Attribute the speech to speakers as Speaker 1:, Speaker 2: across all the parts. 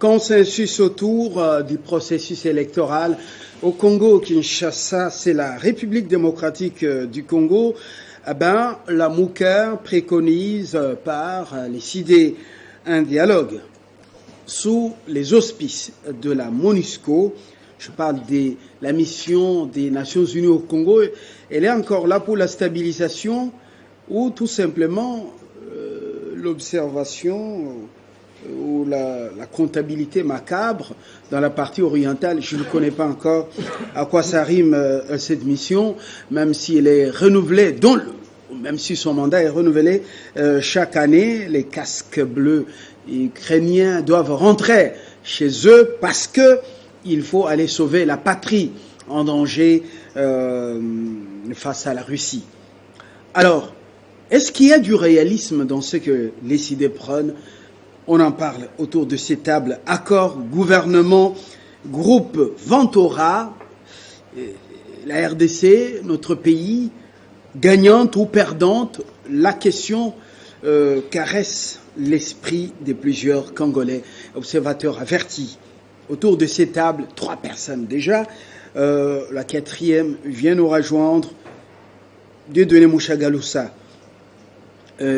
Speaker 1: consensus autour du processus électoral au Congo, Kinshasa, c'est la République démocratique du Congo. La MOUCA préconise par les CIDE un dialogue sous les auspices de la MONUSCO. Je parle de la mission des Nations Unies au Congo. Elle est encore là pour la stabilisation ou tout simplement l'observation ou la comptabilité macabre dans la partie orientale. Je ne connais pas encore à quoi ça rime cette mission, même si elle est renouvelée, même si son mandat est renouvelé chaque année. Les casques bleus ukrainiens doivent rentrer chez eux parce que il faut aller sauver la patrie en danger face à la Russie. Alors, est-ce qu'il y a du réalisme dans ce que les CIDE prônent? On en parle autour de ces tables. Accord, gouvernement, groupe Ventura, la RDC, notre pays, gagnante ou perdante, la question caresse l'esprit de plusieurs Congolais, observateurs avertis. Autour de ces tables, 3 personnes déjà. La 4e vient nous rejoindre, Dieudonné Mushagalusa,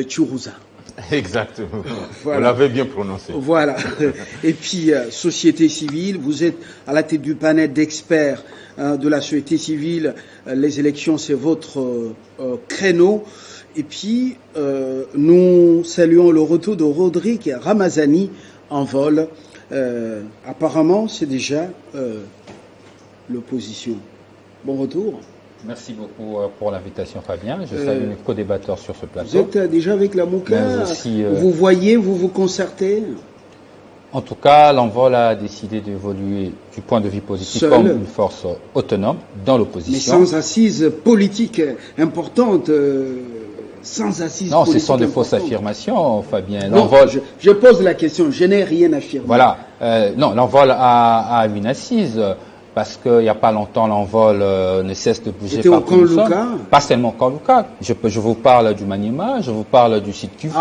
Speaker 1: Churuza.
Speaker 2: Exactement.
Speaker 1: Voilà.
Speaker 2: Vous l'avez bien prononcé.
Speaker 1: Voilà. Et puis, société civile, vous êtes à la tête du panel d'experts de la société civile. Les élections, c'est votre créneau. Et puis, nous saluons le retour de Rodrigue Ramazani en vol. Apparemment, c'est déjà l'opposition. Bon retour.
Speaker 3: Merci beaucoup pour l'invitation, Fabien. Je salue mes co-débatteurs sur ce plateau.
Speaker 1: Vous êtes déjà avec la MOUCA vous voyez, vous vous concertez?
Speaker 3: En tout cas, l'envol a décidé d'évoluer du point de vue politique
Speaker 1: Seul,
Speaker 3: comme une force autonome dans l'opposition.
Speaker 1: Mais sans assise politique importante. Sans assise
Speaker 3: non,
Speaker 1: politique
Speaker 3: ce sont des
Speaker 1: importante.
Speaker 3: fausses affirmations, Fabien.
Speaker 1: Non, je pose la question, je n'ai rien affirmé.
Speaker 3: Voilà. Non, l'envol a une assise. Parce qu'il n'y a pas longtemps, l'envol ne cesse de bouger partout. Pas seulement Kanluka. Je vous parle du Maniema, je vous parle du site Kivu,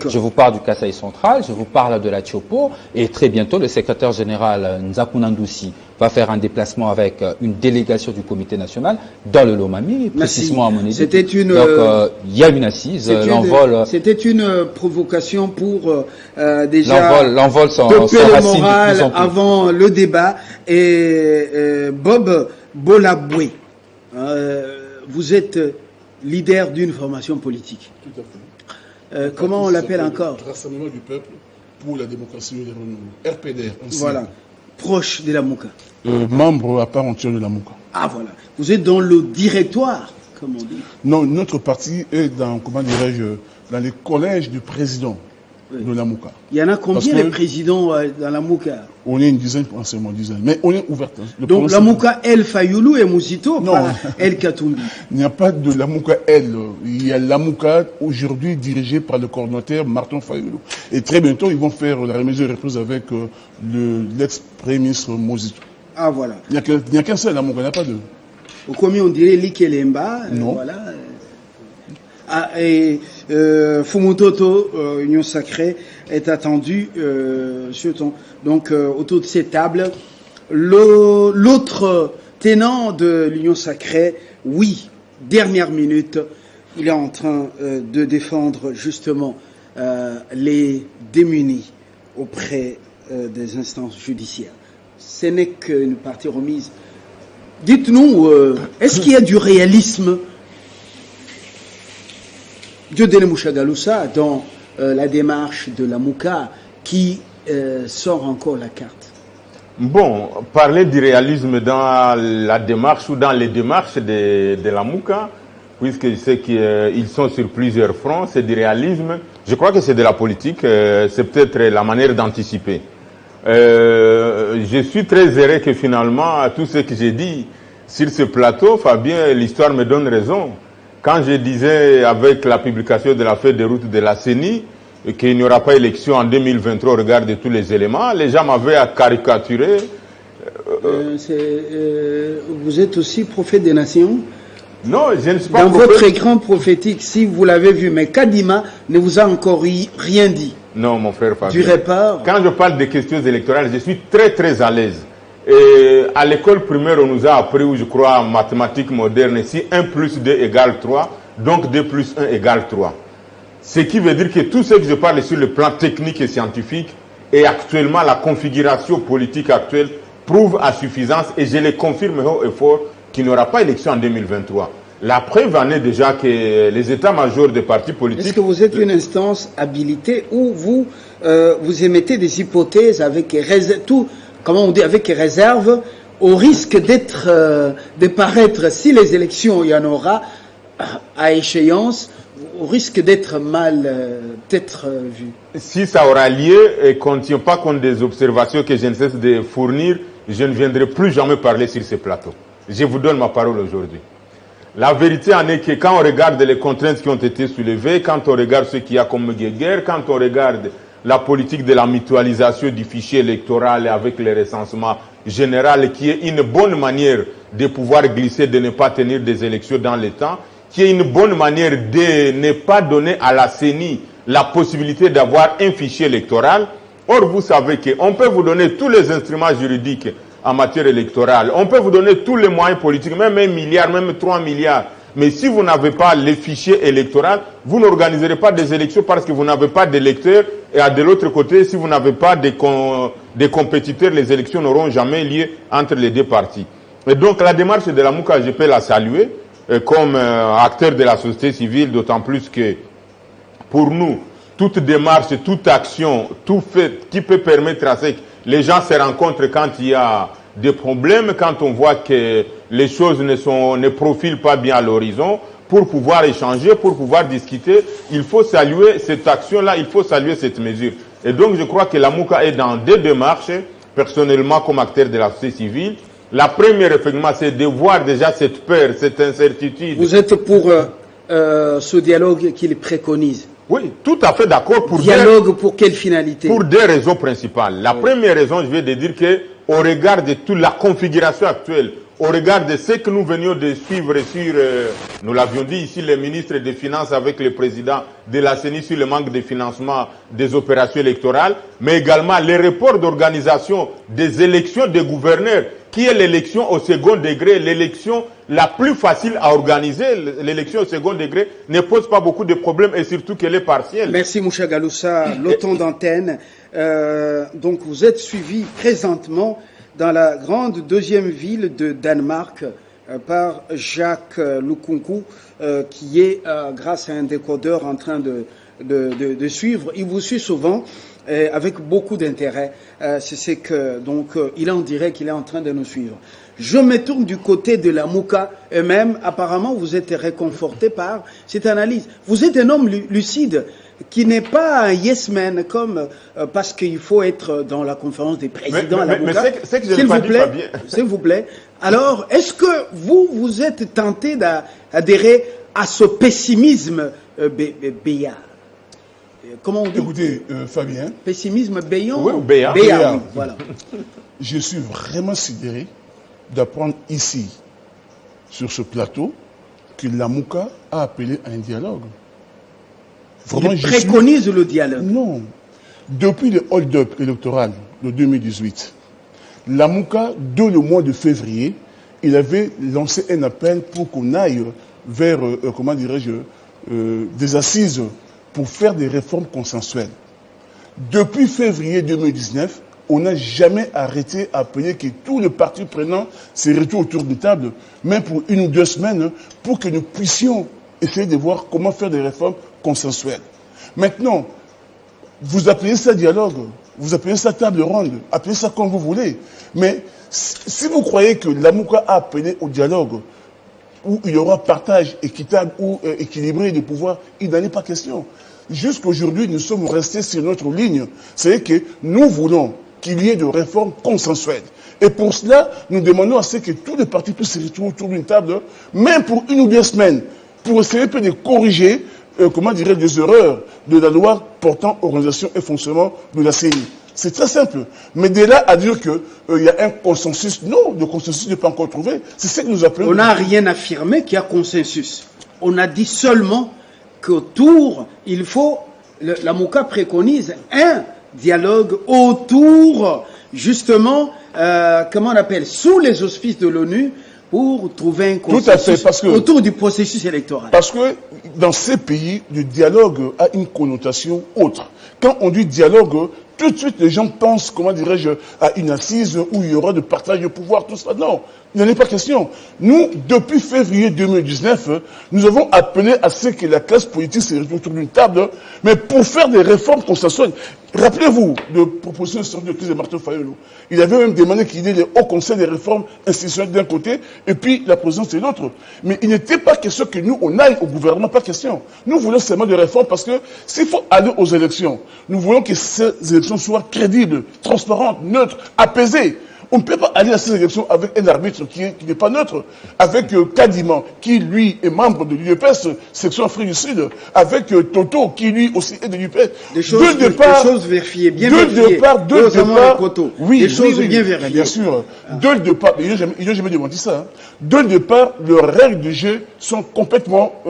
Speaker 3: je vous parle du Kasaï central, je vous parle de la Tchopo. Et très bientôt, le secrétaire général Nzakunandousi va faire un déplacement avec une délégation du comité national dans le Lomami, précisément à Monedi.
Speaker 1: C'était une.
Speaker 3: Donc, il y a une assise. L'envol.
Speaker 1: C'était une provocation pour déjà.
Speaker 3: L'envol
Speaker 1: doper le moral avant le débat. Et Bob Bolaboué, vous êtes leader d'une formation politique.
Speaker 4: Tout à fait.
Speaker 1: Comment on l'appelle encore?
Speaker 4: Rassemblement du peuple pour la démocratie et le renouveau. RPDR.
Speaker 1: Voilà. Proche de la MOUCA.
Speaker 4: Membre à part entière de la MOUCA.
Speaker 1: Ah voilà. Vous êtes dans le directoire, comme on dit.
Speaker 4: Non, notre parti est dans, comment dirais-je, dans les collèges du président de la MOUCA.
Speaker 1: Il y en a combien de présidents dans la MOUCA?
Speaker 4: On est une dizaine, seulement une dizaine. Mais on est ouvert.
Speaker 1: Donc la MOUCA El Fayoulou et Mouzito,
Speaker 4: non,
Speaker 1: pas El Katumbi.
Speaker 4: Il n'y a pas de la MOUCA El. Il y a la MOUCA aujourd'hui dirigée par le coordonnateur Martin Fayoulou. Et très bientôt, ils vont faire la remise de reprise avec l'ex-premier ministre Mouzito.
Speaker 1: Ah voilà.
Speaker 4: Il n'y a qu'un seul la MOUCA, il n'y a pas deux.
Speaker 1: Ou comme on dirait Likelemba.
Speaker 4: Non.
Speaker 1: Voilà. Et Fumutoto, Union Sacrée, est attendu donc autour de cette table. L'autre tenant de l'Union Sacrée, oui, dernière minute, il est en train de défendre justement les démunis auprès des instances judiciaires. Ce n'est qu'une partie remise. Dites-nous, est-ce qu'il y a du réalisme Dieudonné Mushagalusa dans la démarche de la MOUCA qui sort encore la carte?
Speaker 2: Bon, parler du réalisme dans la démarche ou dans les démarches de la MOUCA, puisque je sais qu'ils sont sur plusieurs fronts, c'est du réalisme. Je crois que c'est de la politique, c'est peut-être la manière d'anticiper. Je suis très heureux que finalement, tout ce que j'ai dit sur ce plateau, Fabien, l'histoire me donne raison. Quand je disais avec la publication de la feuille de route de la CENI qu'il n'y aura pas élection en 2023 au regard de tous les éléments, les gens m'avaient caricaturé.
Speaker 1: Vous êtes aussi prophète des nations?
Speaker 2: Non, je ne suis pas
Speaker 1: dans votre écran prophétique, si vous l'avez vu, mais Kadima ne vous a encore rien dit.
Speaker 2: Non, mon frère Fabien.
Speaker 1: Du report?
Speaker 2: Quand je parle des questions électorales, je suis très très à l'aise. Et à l'école primaire, on nous a appris, je crois, en mathématiques modernes, si 1 plus 2 égale 3, donc 2 plus 1 égale 3. Ce qui veut dire que tout ce que je parle sur le plan technique et scientifique, et actuellement la configuration politique actuelle prouve à suffisance, et je le confirme haut et fort, qu'il n'y aura pas élection en 2023. La preuve en est déjà que les états-majors des partis politiques...
Speaker 1: Est-ce que vous êtes une instance habilitée où vous, vous émettez des hypothèses avec avec réserve, au risque de paraître, si les élections, il y en aura, à échéance, au risque d'être vu?
Speaker 2: Si ça aura lieu et qu'on ne tient pas compte des observations que je ne cesse de fournir, je ne viendrai plus jamais parler sur ce plateau. Je vous donne ma parole aujourd'hui. La vérité en est que quand on regarde les contraintes qui ont été soulevées, quand on regarde ce qu'il y a comme guerre, quand on regarde la politique de la mutualisation du fichier électoral avec le recensement général, qui est une bonne manière de pouvoir glisser, de ne pas tenir des élections dans le temps, qui est une bonne manière de ne pas donner à la CENI la possibilité d'avoir un fichier électoral. Or, vous savez qu'on peut vous donner tous les instruments juridiques en matière électorale, on peut vous donner tous les moyens politiques, même 1 milliard, même 3 milliards. Mais si vous n'avez pas les fichiers électoraux, vous n'organiserez pas des élections parce que vous n'avez pas d'électeurs. Et de l'autre côté, si vous n'avez pas des compétiteurs, les élections n'auront jamais lieu entre les deux partis. Et donc la démarche de la MOUCA, je peux la saluer comme acteur de la société civile, d'autant plus que pour nous, toute démarche, toute action, tout fait qui peut permettre à ce que les gens se rencontrent quand il y a des problèmes, quand on voit que les choses ne profilent pas bien à l'horizon, pour pouvoir échanger, pour pouvoir discuter, il faut saluer cette action-là, il faut saluer cette mesure. Et donc je crois que la MOUCA est dans deux démarches, personnellement comme acteur de la société civile. La première, effectivement, c'est de voir déjà cette peur, cette incertitude.
Speaker 1: Vous êtes pour ce dialogue qu'il préconise?
Speaker 2: Oui, tout à fait d'accord.
Speaker 1: Pour quelle finalité?
Speaker 2: Pour deux raisons principales. La première raison, je vais de dire que, au regard de toute la configuration actuelle, au regard de ce que nous venions de suivre sur, nous l'avions dit ici, les ministres des Finances avec le président de la CENI sur le manque de financement des opérations électorales, mais également les reports d'organisation des élections des gouverneurs, qui est l'élection au second degré, l'élection la plus facile à organiser. L'élection au second degré ne pose pas beaucoup de problèmes et surtout qu'elle est partielle.
Speaker 1: Merci Moucha Galoussa, le temps d'antenne. Donc vous êtes suivi présentement dans la grande deuxième ville de Danemark par Jacques Lukunku, qui est, grâce à un décodeur, en train de suivre. Il vous suit souvent avec beaucoup d'intérêt. C'est que donc il en dirait qu'il est en train de nous suivre. Je me tourne du côté de la MOUCA eux-mêmes. Apparemment, vous êtes réconforté par cette analyse. Vous êtes un homme lucide qui n'est pas un yes man comme parce qu'il faut être dans la conférence des présidents à la MOUCA. S'il vous plaît. Alors, est-ce que vous êtes tenté d'adhérer à ce pessimisme béat? Comment on dit?
Speaker 4: Écoutez, Fabien.
Speaker 1: Pessimisme béant?
Speaker 2: Oui, béat.
Speaker 1: Oui, voilà.
Speaker 4: Je suis vraiment sidéré d'apprendre ici, sur ce plateau, que la MOUCA a appelé à un dialogue.
Speaker 1: Vraiment, il préconise le dialogue.
Speaker 4: Non. Depuis le hold-up électoral de 2018, la MOUCA, dès le mois de février, il avait lancé un appel pour qu'on aille vers, comment dirais-je, des assises pour faire des réformes consensuelles. Depuis février 2019, on n'a jamais arrêté d'appeler que tous les partis prenants se retrouvent autour d'une table, même pour 1 ou 2 semaines, pour que nous puissions essayer de voir comment faire des réformes consensuelles. Maintenant, vous appelez ça dialogue, vous appelez ça table ronde, appelez ça comme vous voulez. Mais si vous croyez que la MOUCA a appelé au dialogue, où il y aura partage équitable ou équilibré de pouvoir, il n'en est pas question. Jusqu'aujourd'hui, nous sommes restés sur notre ligne. C'est que nous voulons qu'il y ait de réformes consensuelles. Et pour cela, nous demandons à ce que tous les partis puissent se retrouver autour d'une table, même pour 1 ou 2 semaines, pour essayer de corriger, des erreurs de la loi portant organisation et fonctionnement de la CENI. C'est très simple. Mais de là à dire qu'il y a un consensus, non, le consensus n'est pas encore trouvé. C'est ce que nous appelons...
Speaker 1: On n'a rien affirmé qu'il y a consensus. On a dit seulement qu'autour, il faut la MOUCA préconise un dialogue autour, justement, comment on appelle, sous les auspices de l'ONU, pour trouver un consensus autour du processus électoral.
Speaker 4: Parce que dans ces pays, le dialogue a une connotation autre. Quand on dit dialogue, tout de suite les gens pensent, comment dirais-je, à une assise où il y aura de partage de pouvoir, tout ça. Non, il n'en est pas question. Nous, depuis février 2019, nous avons appelé à ce que la classe politique se retrouve autour d'une table, mais pour faire des réformes consensuelles. Rappelez-vous de proposition de crise de Martin Fayulu. Il avait même demandé qu'il y ait les hauts conseils des réformes institutionnelles d'un côté, et puis la présidence de l'autre. Mais il n'était pas question que nous, on aille au gouvernement, pas question. Nous voulons seulement des réformes parce que s'il faut aller aux élections, nous voulons que ces élections soient crédibles, transparentes, neutres, apaisées. On ne peut pas aller à ces élections avec un arbitre qui n'est pas neutre, avec Kadima, qui lui est membre de l'UPS, section Afrique du Sud, avec Toto, qui lui aussi est de l'UPS.
Speaker 1: Des choses vérifiées, bien vérifiées.
Speaker 4: Oui, des choses bien vérifiées. Bien sûr. Dès le départ, ils n'ont jamais demandé ça. Hein. Dès le départ, leurs règles de jeu sont complètement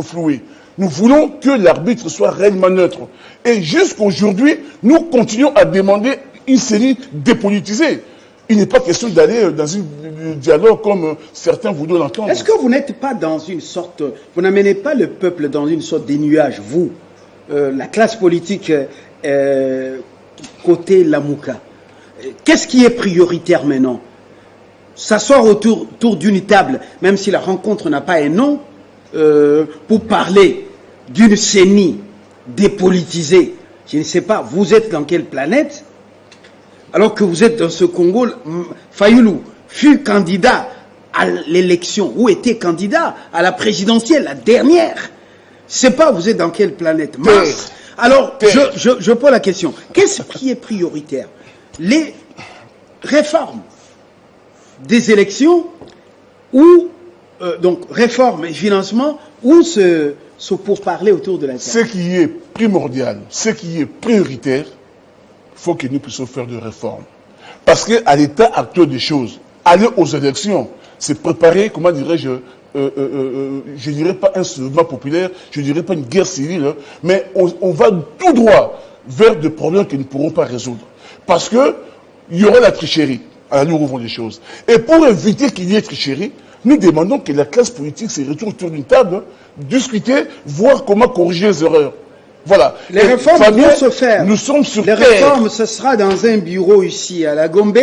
Speaker 4: flouées. Nous voulons que l'arbitre soit réellement neutre. Et jusqu'aujourd'hui, nous continuons à demander une série dépolitisée. Il n'est pas question d'aller dans un dialogue comme certains voudraient l'entendre.
Speaker 1: Est-ce que vous n'êtes pas dans une sorte... Vous n'amenez pas le peuple dans une sorte de nuage, vous, la classe politique côté la MOUCA? Qu'est-ce qui est prioritaire maintenant? S'asseoir autour d'une table, même si la rencontre n'a pas un nom, pour parler d'une CENI dépolitisée. Je ne sais pas, vous êtes dans quelle planète? Alors que vous êtes dans ce Congo, Fayulu fut candidat à l'élection, ou était candidat à la présidentielle, la dernière. C'est pas, vous êtes dans quelle planète? Mars. Alors, je pose la question. Qu'est-ce qui est prioritaire? Les réformes des élections, ou, donc, réformes et financement, ou ce pourparler autour de la table?
Speaker 4: Ce qui est primordial, ce qui est prioritaire, il faut que nous puissions faire des réformes. Parce qu'à l'état actuel des choses, aller aux élections, c'est préparer, comment dirais-je, je dirais pas un soulèvement populaire, je dirais pas une guerre civile, mais on va tout droit vers des problèmes que nous ne pourrons pas résoudre. Parce que il y aura la tricherie. Alors nous ouvrons les choses. Et pour éviter qu'il y ait tricherie, nous demandons que la classe politique se retrouve autour d'une table, discuter, voir comment corriger les erreurs. Voilà.
Speaker 1: Les réformes vont se faire.
Speaker 4: Nous sommes sur
Speaker 1: les réformes, ce sera dans un bureau ici à la Gombe,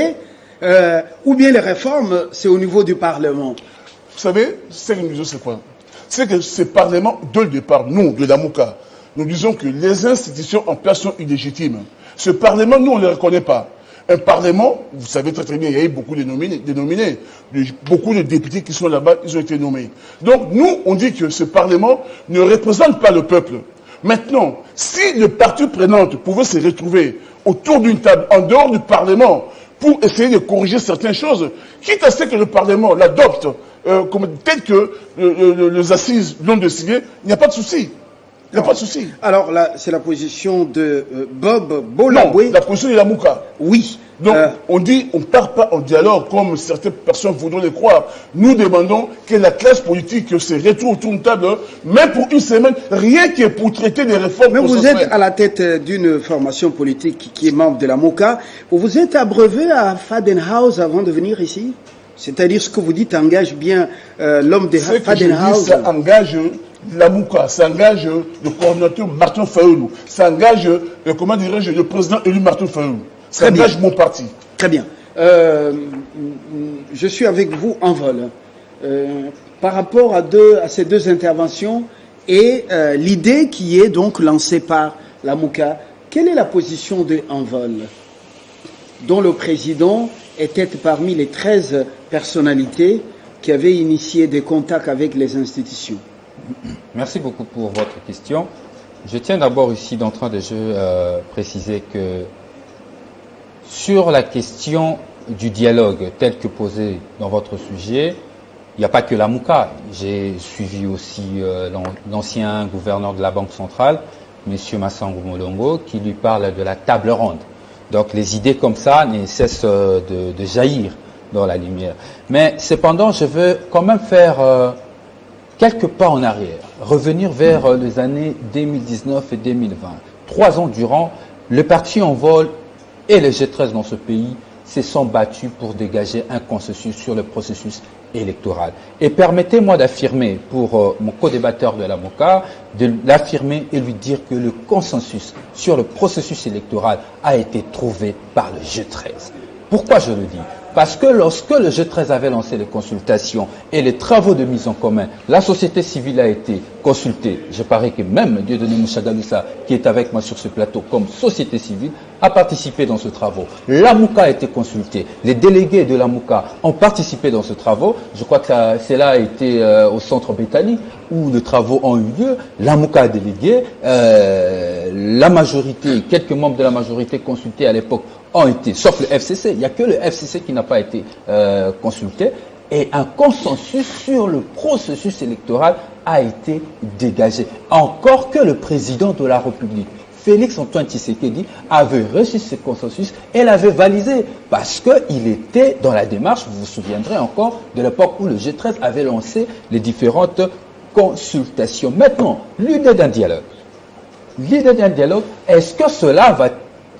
Speaker 1: ou bien les réformes, c'est au niveau du Parlement.
Speaker 4: Vous savez, ce que nous disons, c'est quoi? C'est que ce Parlement, dès le départ, nous, de la MOUCA, nous disons que les institutions en place sont illégitimes. Ce Parlement, nous, on ne le reconnaît pas. Un Parlement, vous savez très bien, il y a eu beaucoup de nominés, beaucoup de députés qui sont là-bas, ils ont été nommés. Donc, nous, on dit que ce Parlement ne représente pas le peuple. Maintenant, si les parties prenantes pouvaient se retrouver autour d'une table, en dehors du Parlement, pour essayer de corriger certaines choses, quitte à ce que le Parlement l'adopte, tel que les assises l'ont décidé, il n'y a pas de souci. Il n'y a pas de souci.
Speaker 1: Alors là, c'est la position de Bob Bolaboué.
Speaker 4: Non, la position de la MOUCA.
Speaker 1: Oui.
Speaker 4: Donc, on dit, on ne part pas en dialogue comme certaines personnes voudraient le croire. Nous demandons que la classe politique se retrouve autour d'une table, même pour une semaine, rien que pour traiter des réformes.
Speaker 1: Mais vous êtes à la tête d'une formation politique qui est membre de la MOUCA. Vous vous êtes abreuvé à Fadenhouse avant de venir ici? C'est-à-dire ce que vous dites engage bien l'homme de Fadenhouse.
Speaker 4: Ça engage la MOUCA, ça engage le coordinateur Martin Fayulu, ça engage, comment dirais-je, le président élu Martin Fayulu. Ça engage mon parti.
Speaker 1: Très bien. Je suis avec vous en vol. Par rapport à ces deux interventions et l'idée qui est donc lancée par la MOUCA, quelle est la position de Envol, dont le président était parmi les 13 personnalités qui avaient initié des contacts avec les institutions?
Speaker 3: Merci beaucoup pour votre question. Je tiens d'abord ici d'entrée de jeu préciser que sur la question du dialogue tel que posé dans votre sujet, il n'y a pas que la MOUCA. J'ai suivi aussi l'ancien gouverneur de la Banque centrale, M. Massango Molongo, qui lui parle de la table ronde. Donc les idées comme ça ne cessent de jaillir dans la lumière. Mais cependant, je veux quand même faire quelques pas en arrière. revenir vers les années 2019 et 2020. 3 ans durant, le parti en vol et les G13 dans ce pays se sont battus pour dégager un consensus sur le processus électoral. Et permettez-moi d'affirmer, pour mon co-débatteur de la MOCA, de l'affirmer et lui dire que le consensus sur le processus électoral a été trouvé par le G13. Pourquoi je le dis ? Parce que lorsque le G13 avait lancé les consultations et les travaux de mise en commun, la société civile a été consultée. Je parie que même Dieudonné Mouchagaloussa, qui est avec moi sur ce plateau comme société civile, a participé dans ce travaux. La MOCA a été consultée. Les délégués de la MOCA ont participé dans ce travaux. Je crois que cela a été au centre Béthanie où les travaux ont eu lieu. La MOCA a délégué. La majorité, quelques membres de la majorité consultés à l'époque ont été, sauf le FCC, il n'y a que le FCC qui n'a pas été consulté, et un consensus sur le processus électoral a été dégagé. Encore que le président de la République, Félix-Antoine Tshisekedi, avait reçu ce consensus et l'avait validé parce qu'il était dans la démarche, vous vous souviendrez encore, de l'époque où le G13 avait lancé les différentes consultations. Maintenant, l'idée d'un dialogue. L'idée d'un dialogue, est-ce que cela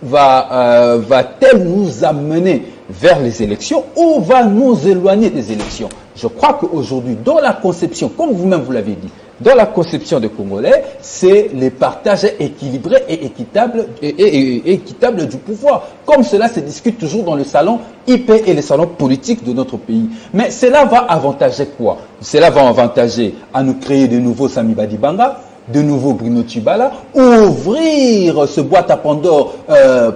Speaker 3: va-t-elle nous amener vers les élections ou va nous éloigner des élections? Je crois qu'aujourd'hui, dans la conception, comme vous-même vous l'avez dit, dans la conception des Congolais, c'est les partages équilibrés et équitables du pouvoir. Comme cela se discute toujours dans le salon IP et les salons politiques de notre pays. Mais cela va avantager quoi? Cela va avantager à nous créer de nouveaux Sami Badibanga, de nouveau Bruno Tshibala, ouvrir ce boîte à Pandore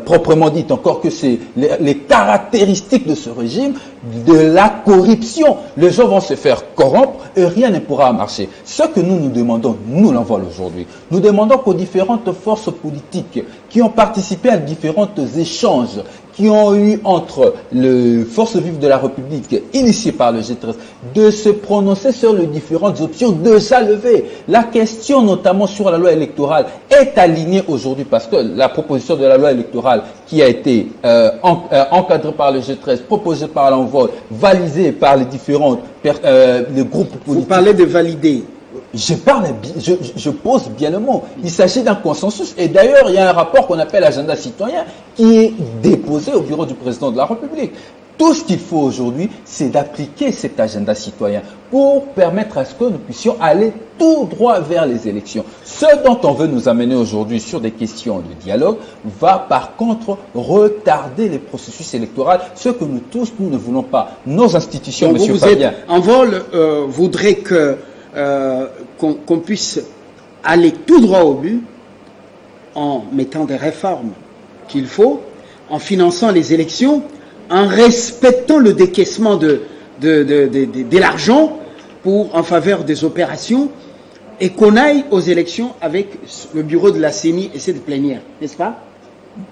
Speaker 3: proprement dit, encore que c'est les caractéristiques de ce régime, de la corruption. Les gens vont se faire corrompre et rien ne pourra marcher. Ce que nous demandons, nous l'envolons aujourd'hui, nous demandons qu'aux différentes forces politiques qui ont participé à différents échanges qui ont eu entre les forces vives de la République initiées par le G13 de se prononcer sur les différentes options déjà levées. La question notamment sur la loi électorale est alignée aujourd'hui parce que la proposition de la loi électorale qui a été encadrée par le G13, proposée par l'envol, validée par les différents les groupes politiques.
Speaker 1: Vous parlez de valider.
Speaker 3: Je pose bien le mot. Il s'agit d'un consensus. Et d'ailleurs, il y a un rapport qu'on appelle agenda citoyen qui est déposé au bureau du président de la République. Tout ce qu'il faut aujourd'hui, c'est d'appliquer cet agenda citoyen pour permettre à ce que nous puissions aller tout droit vers les élections. Ce dont on veut nous amener aujourd'hui sur des questions de dialogue va par contre retarder les processus électoraux, ce que nous tous, nous ne voulons pas. Nos institutions,
Speaker 1: donc
Speaker 3: M.
Speaker 1: Fabien. Envol voudrait qu'on puisse aller tout droit au but en mettant des réformes qu'il faut, en finançant les élections, en respectant le décaissement de l'argent en faveur des opérations et qu'on aille aux élections avec le bureau de la CENI et cette plénière, n'est-ce pas?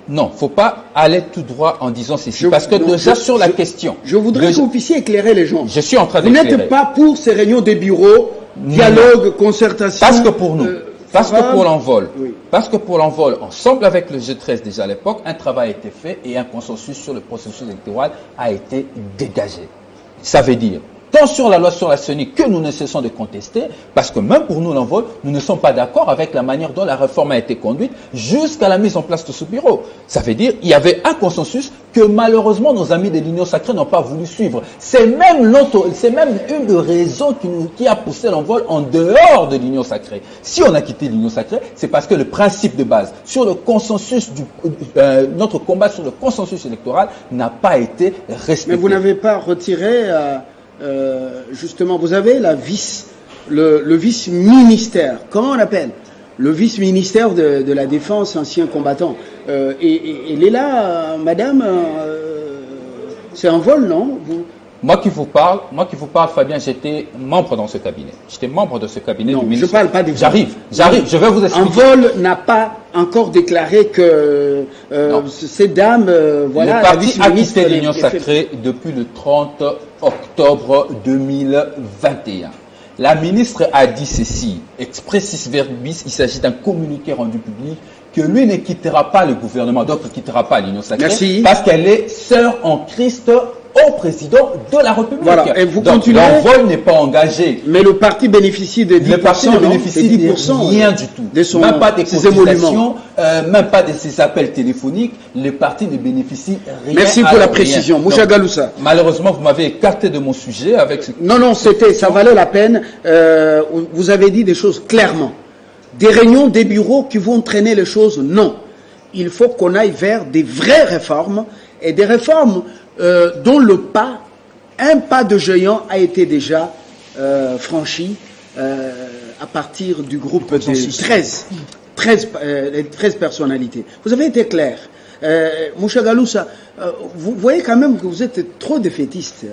Speaker 3: Non, il ne faut pas aller tout droit en disant ceci. Parce que déjà sur la question...
Speaker 1: Je voudrais que vous puissiez éclairer les gens.
Speaker 3: Je suis en train d'éclairer.
Speaker 1: Vous n'êtes pas pour ces réunions des bureaux, dialogue, concertation...
Speaker 3: Parce que pour nous, parce que pour l'envol, oui. Parce que pour l'envol, ensemble avec le G13 déjà à l'époque, un travail a été fait et un consensus sur le processus électoral a été dégagé. Ça veut dire... tant sur la loi sur la CENI que nous ne cessons de contester, parce que même pour nous l'envol, nous ne sommes pas d'accord avec la manière dont la réforme a été conduite jusqu'à la mise en place de ce bureau. Ça veut dire qu'il y avait un consensus que malheureusement nos amis de l'Union Sacrée n'ont pas voulu suivre. C'est même une des raisons qui a poussé l'envol en dehors de l'Union Sacrée. Si on a quitté l'Union Sacrée, c'est parce que le principe de base sur le consensus notre combat sur le consensus électoral n'a pas été respecté.
Speaker 1: Mais vous n'avez pas retiré... justement, vous avez le vice-ministère, comment on appelle? Le vice-ministère de la Défense, ancien combattant. Et il est là, madame, c'est un vol, non?
Speaker 3: Moi qui vous parle, Fabien, j'étais membre dans ce cabinet. J'étais membre de ce cabinet
Speaker 1: non,
Speaker 3: du ministère.
Speaker 1: Je parle pas des
Speaker 3: J'arrive, je vais vous expliquer.
Speaker 1: Un vol n'a pas encore déclaré que ces dames, voilà...
Speaker 3: Le parti a quitté l'Union Sacrée depuis le 30 octobre 2021. La ministre a dit ceci, expressis verbis, il s'agit d'un communiqué rendu public, que lui ne quittera pas le gouvernement, donc ne quittera pas l'Union Sacrée,
Speaker 1: merci.
Speaker 3: Parce qu'elle est sœur en Christ au président de la République.
Speaker 1: Voilà, et vous
Speaker 3: donc
Speaker 1: continuez.
Speaker 3: L'envol n'est pas engagé.
Speaker 1: Mais le parti bénéficie de 10%.
Speaker 3: Le parti ne bénéficie de 10%, rien du tout. Même pas des cotisations, même pas de ses appels téléphoniques. Le parti ne bénéficie rien.
Speaker 1: Merci pour la précision. Moucha Galoussa.
Speaker 3: Malheureusement, vous m'avez écarté de mon sujet avec ce...
Speaker 1: Non, ça valait la peine. Vous avez dit des choses clairement. Des réunions, des bureaux qui vont traîner les choses, non. Il faut qu'on aille vers des vraies réformes et des réformes dont un pas de géant a été déjà franchi à partir du groupe de 13 personnalités. Vous avez été clair. Moucha Galoussa, vous voyez quand même que vous êtes trop défaitiste.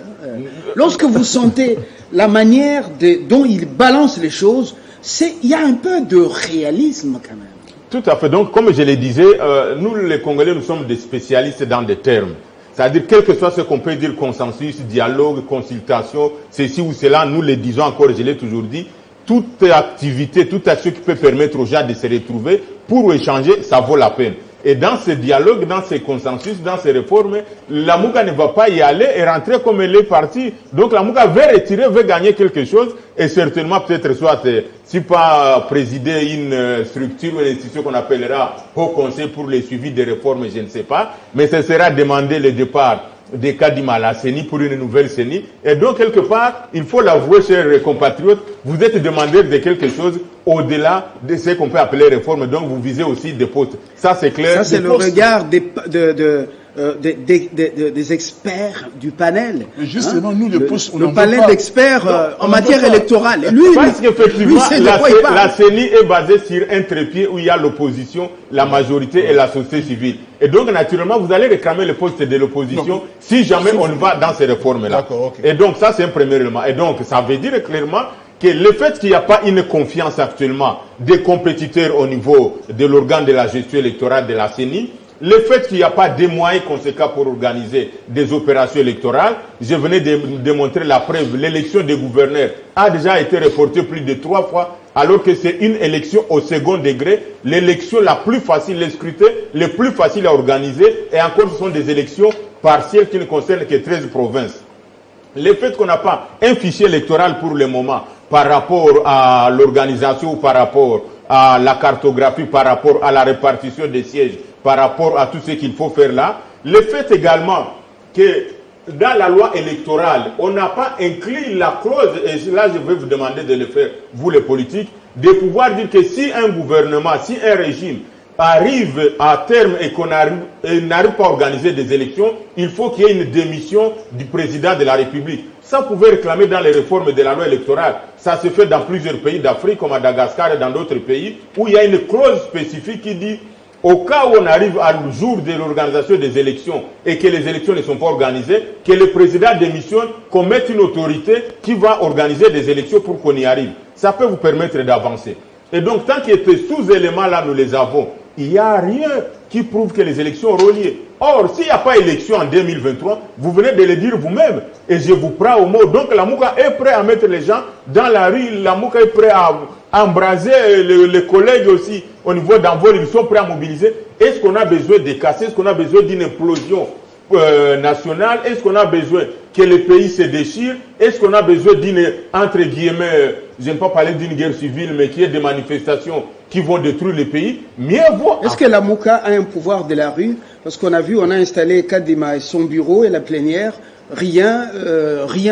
Speaker 1: Lorsque vous sentez la manière dont il balance les choses, il y a un peu de réalisme quand même.
Speaker 2: Tout à fait. Donc, comme je le disais, nous les Congolais, nous sommes des spécialistes dans des termes. C'est-à-dire, quel que soit ce qu'on peut dire, consensus, dialogue, consultation, ceci ou cela, nous le disons encore, je l'ai toujours dit, toute activité, toute action qui peut permettre aux gens de se retrouver pour échanger, ça vaut la peine. Et dans ce dialogue, dans ces consensus, dans ces réformes, la Mouka ne va pas y aller et rentrer comme elle est partie. Donc la Mouka veut retirer, veut gagner quelque chose et certainement peut-être soit, si pas présider une structure ou une institution qu'on appellera Haut Conseil pour le suivi des réformes, je ne sais pas, mais ce sera demander le départ des Kadima à la CENI pour une nouvelle CENI. Et donc, quelque part, il faut l'avouer, chers compatriotes, vous êtes demandeurs de quelque chose au-delà de ce qu'on peut appeler réforme. Donc, vous visez aussi des postes. Ça, c'est clair.
Speaker 1: Ça, c'est le regard des experts du panel.
Speaker 4: Mais justement, nous, les postes, on
Speaker 1: le panel d'experts en matière électorale.
Speaker 2: Parce qu'effectivement, la CENI est basée sur un trépied où il y a l'opposition, la majorité et la société civile. Et donc, naturellement, vous allez réclamer le poste de l'opposition si jamais on va dans ces réformes-là. Okay. Et donc, ça, c'est un premier élément. Et donc, ça veut dire clairement que le fait qu'il n'y a pas une confiance actuellement des compétiteurs au niveau de l'organe de la gestion électorale de la CENI, le fait qu'il n'y a pas de moyens conséquents pour organiser des opérations électorales, je venais de démontrer la preuve, l'élection des gouverneurs a déjà été reportée plus de 3 fois, alors que c'est une élection au second degré, l'élection la plus facile, les scrutins les plus faciles à organiser, et encore ce sont des élections partielles qui ne concernent que 13 provinces. Le fait qu'on n'a pas un fichier électoral pour le moment par rapport à l'organisation ou par rapport à la cartographie, par rapport à la répartition des sièges, par rapport à tout ce qu'il faut faire là, le fait également que dans la loi électorale, on n'a pas inclus la clause, et là je vais vous demander de le faire, vous les politiques, de pouvoir dire que si un gouvernement, si un régime arrive à terme et qu'on n'arrive pas à organiser des élections, il faut qu'il y ait une démission du président de la République. Ça pouvait réclamer dans les réformes de la loi électorale. Ça se fait dans plusieurs pays d'Afrique, comme Madagascar et dans d'autres pays, où il y a une clause spécifique qui dit au cas où on arrive au jour de l'organisation des élections et que les élections ne sont pas organisées, que le président démissionne, qu'on mette une autorité qui va organiser des élections pour qu'on y arrive. Ça peut vous permettre d'avancer. Et donc, tant que ces éléments-là, nous les avons, il n'y a rien qui prouve que les élections auront lieu. Or, s'il n'y a pas d'élection en 2023, vous venez de le dire vous-même, et je vous prends au mot. Donc, la Mouka est prêt à mettre les gens dans la rue, la Mouka est prêt à embraser les collègues aussi au niveau d'envol, ils sont prêts à mobiliser. Est-ce qu'on a besoin de casser? Est-ce qu'on a besoin d'une implosion nationale? Est-ce qu'on a besoin que le pays se déchire? Est-ce qu'on a besoin d'une, entre guillemets, je n'aime pas parler d'une guerre civile, mais qu'il y ait des manifestations qui vont détruire le pays? Mieux vaut.
Speaker 1: Est-ce que la Mouka a un pouvoir de la rue? Parce qu'on a vu, on a installé Kadima et son bureau et la plénière. Rien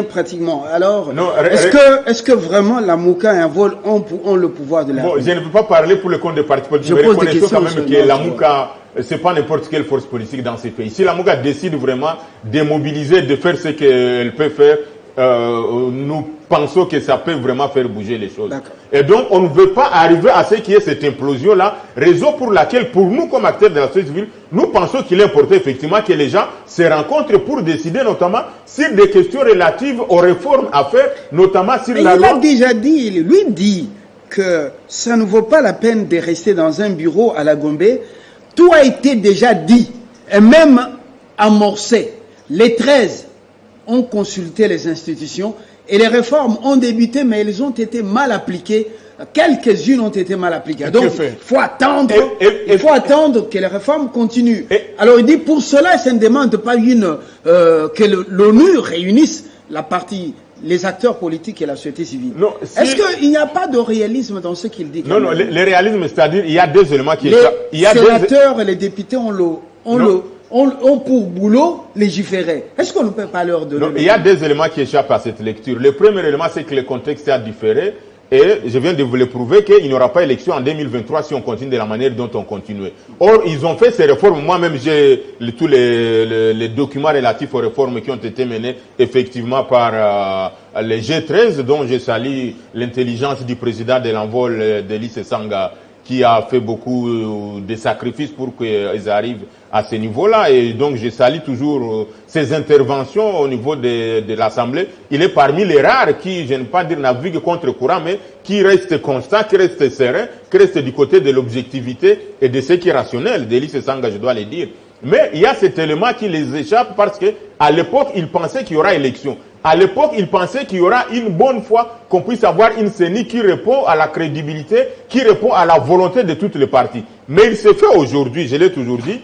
Speaker 1: pratiquement. Alors, est-ce que vraiment la Mouka et un vol ont le pouvoir de la rue?
Speaker 2: Je ne veux pas parler pour le compte des partis politiques, mais reconnaissons quand même que la Mouka, c'est pas n'importe quelle force politique dans ces pays. Si la Mouka décide vraiment de mobiliser, de faire ce qu'elle peut faire, nous pensons que ça peut vraiment faire bouger les choses. Et donc, on ne veut pas arriver à ce qu'il y ait cette implosion-là, raison pour laquelle, pour nous comme acteurs de la société civile, nous pensons qu'il est important effectivement que les gens se rencontrent pour décider notamment sur des questions relatives aux réformes à faire, notamment sur la loi.
Speaker 1: Il a déjà dit, lui dit que ça ne vaut pas la peine de rester dans un bureau à la Gombe. Tout a été déjà dit, et même amorcé. Les 13 ont consulté les institutions et les réformes ont débuté, mais elles ont été mal appliquées quelques-unes ont été mal appliquées. Donc, il faut attendre que les réformes continuent. Alors, il dit, pour cela, ça ne demande pas que l'ONU réunisse la partie, les acteurs politiques et la société civile. Est-ce qu'il n'y a pas de réalisme dans ce qu'il dit?
Speaker 2: Non, le réalisme, c'est-à-dire, il y a deux éléments qui
Speaker 1: échappent. Les sénateurs et les députés ont pour boulot légiférer. Est-ce qu'on ne peut pas leur donner?
Speaker 2: Il y a deux éléments qui échappent à cette lecture. Le premier élément, c'est que le contexte a différé. Et je viens de vous le prouver qu'il n'y aura pas élection en 2023 si on continue de la manière dont on continue. Or, ils ont fait ces réformes. Moi-même, j'ai tous les documents relatifs aux réformes qui ont été menées effectivement par les G13, dont je salue l'intelligence du président de l'envol Delis Sanga, qui a fait beaucoup de sacrifices pour qu'ils arrivent à ce niveau-là. Et donc, je salue toujours ses interventions au niveau de l'Assemblée. Il est parmi les rares qui, je ne vais pas dire naviguent contre courant, mais qui reste constant, qui reste serein, qui reste du côté de l'objectivité et de ce qui est rationnel. Delis Sanga, je dois le dire. Mais il y a cet élément qui les échappe parce que à l'époque, ils pensaient qu'il y aura élection. À l'époque, ils pensaient qu'il y aura une bonne fois qu'on puisse avoir une CENI qui répond à la crédibilité, qui répond à la volonté de toutes les parties. Mais il se fait aujourd'hui, je l'ai toujours dit,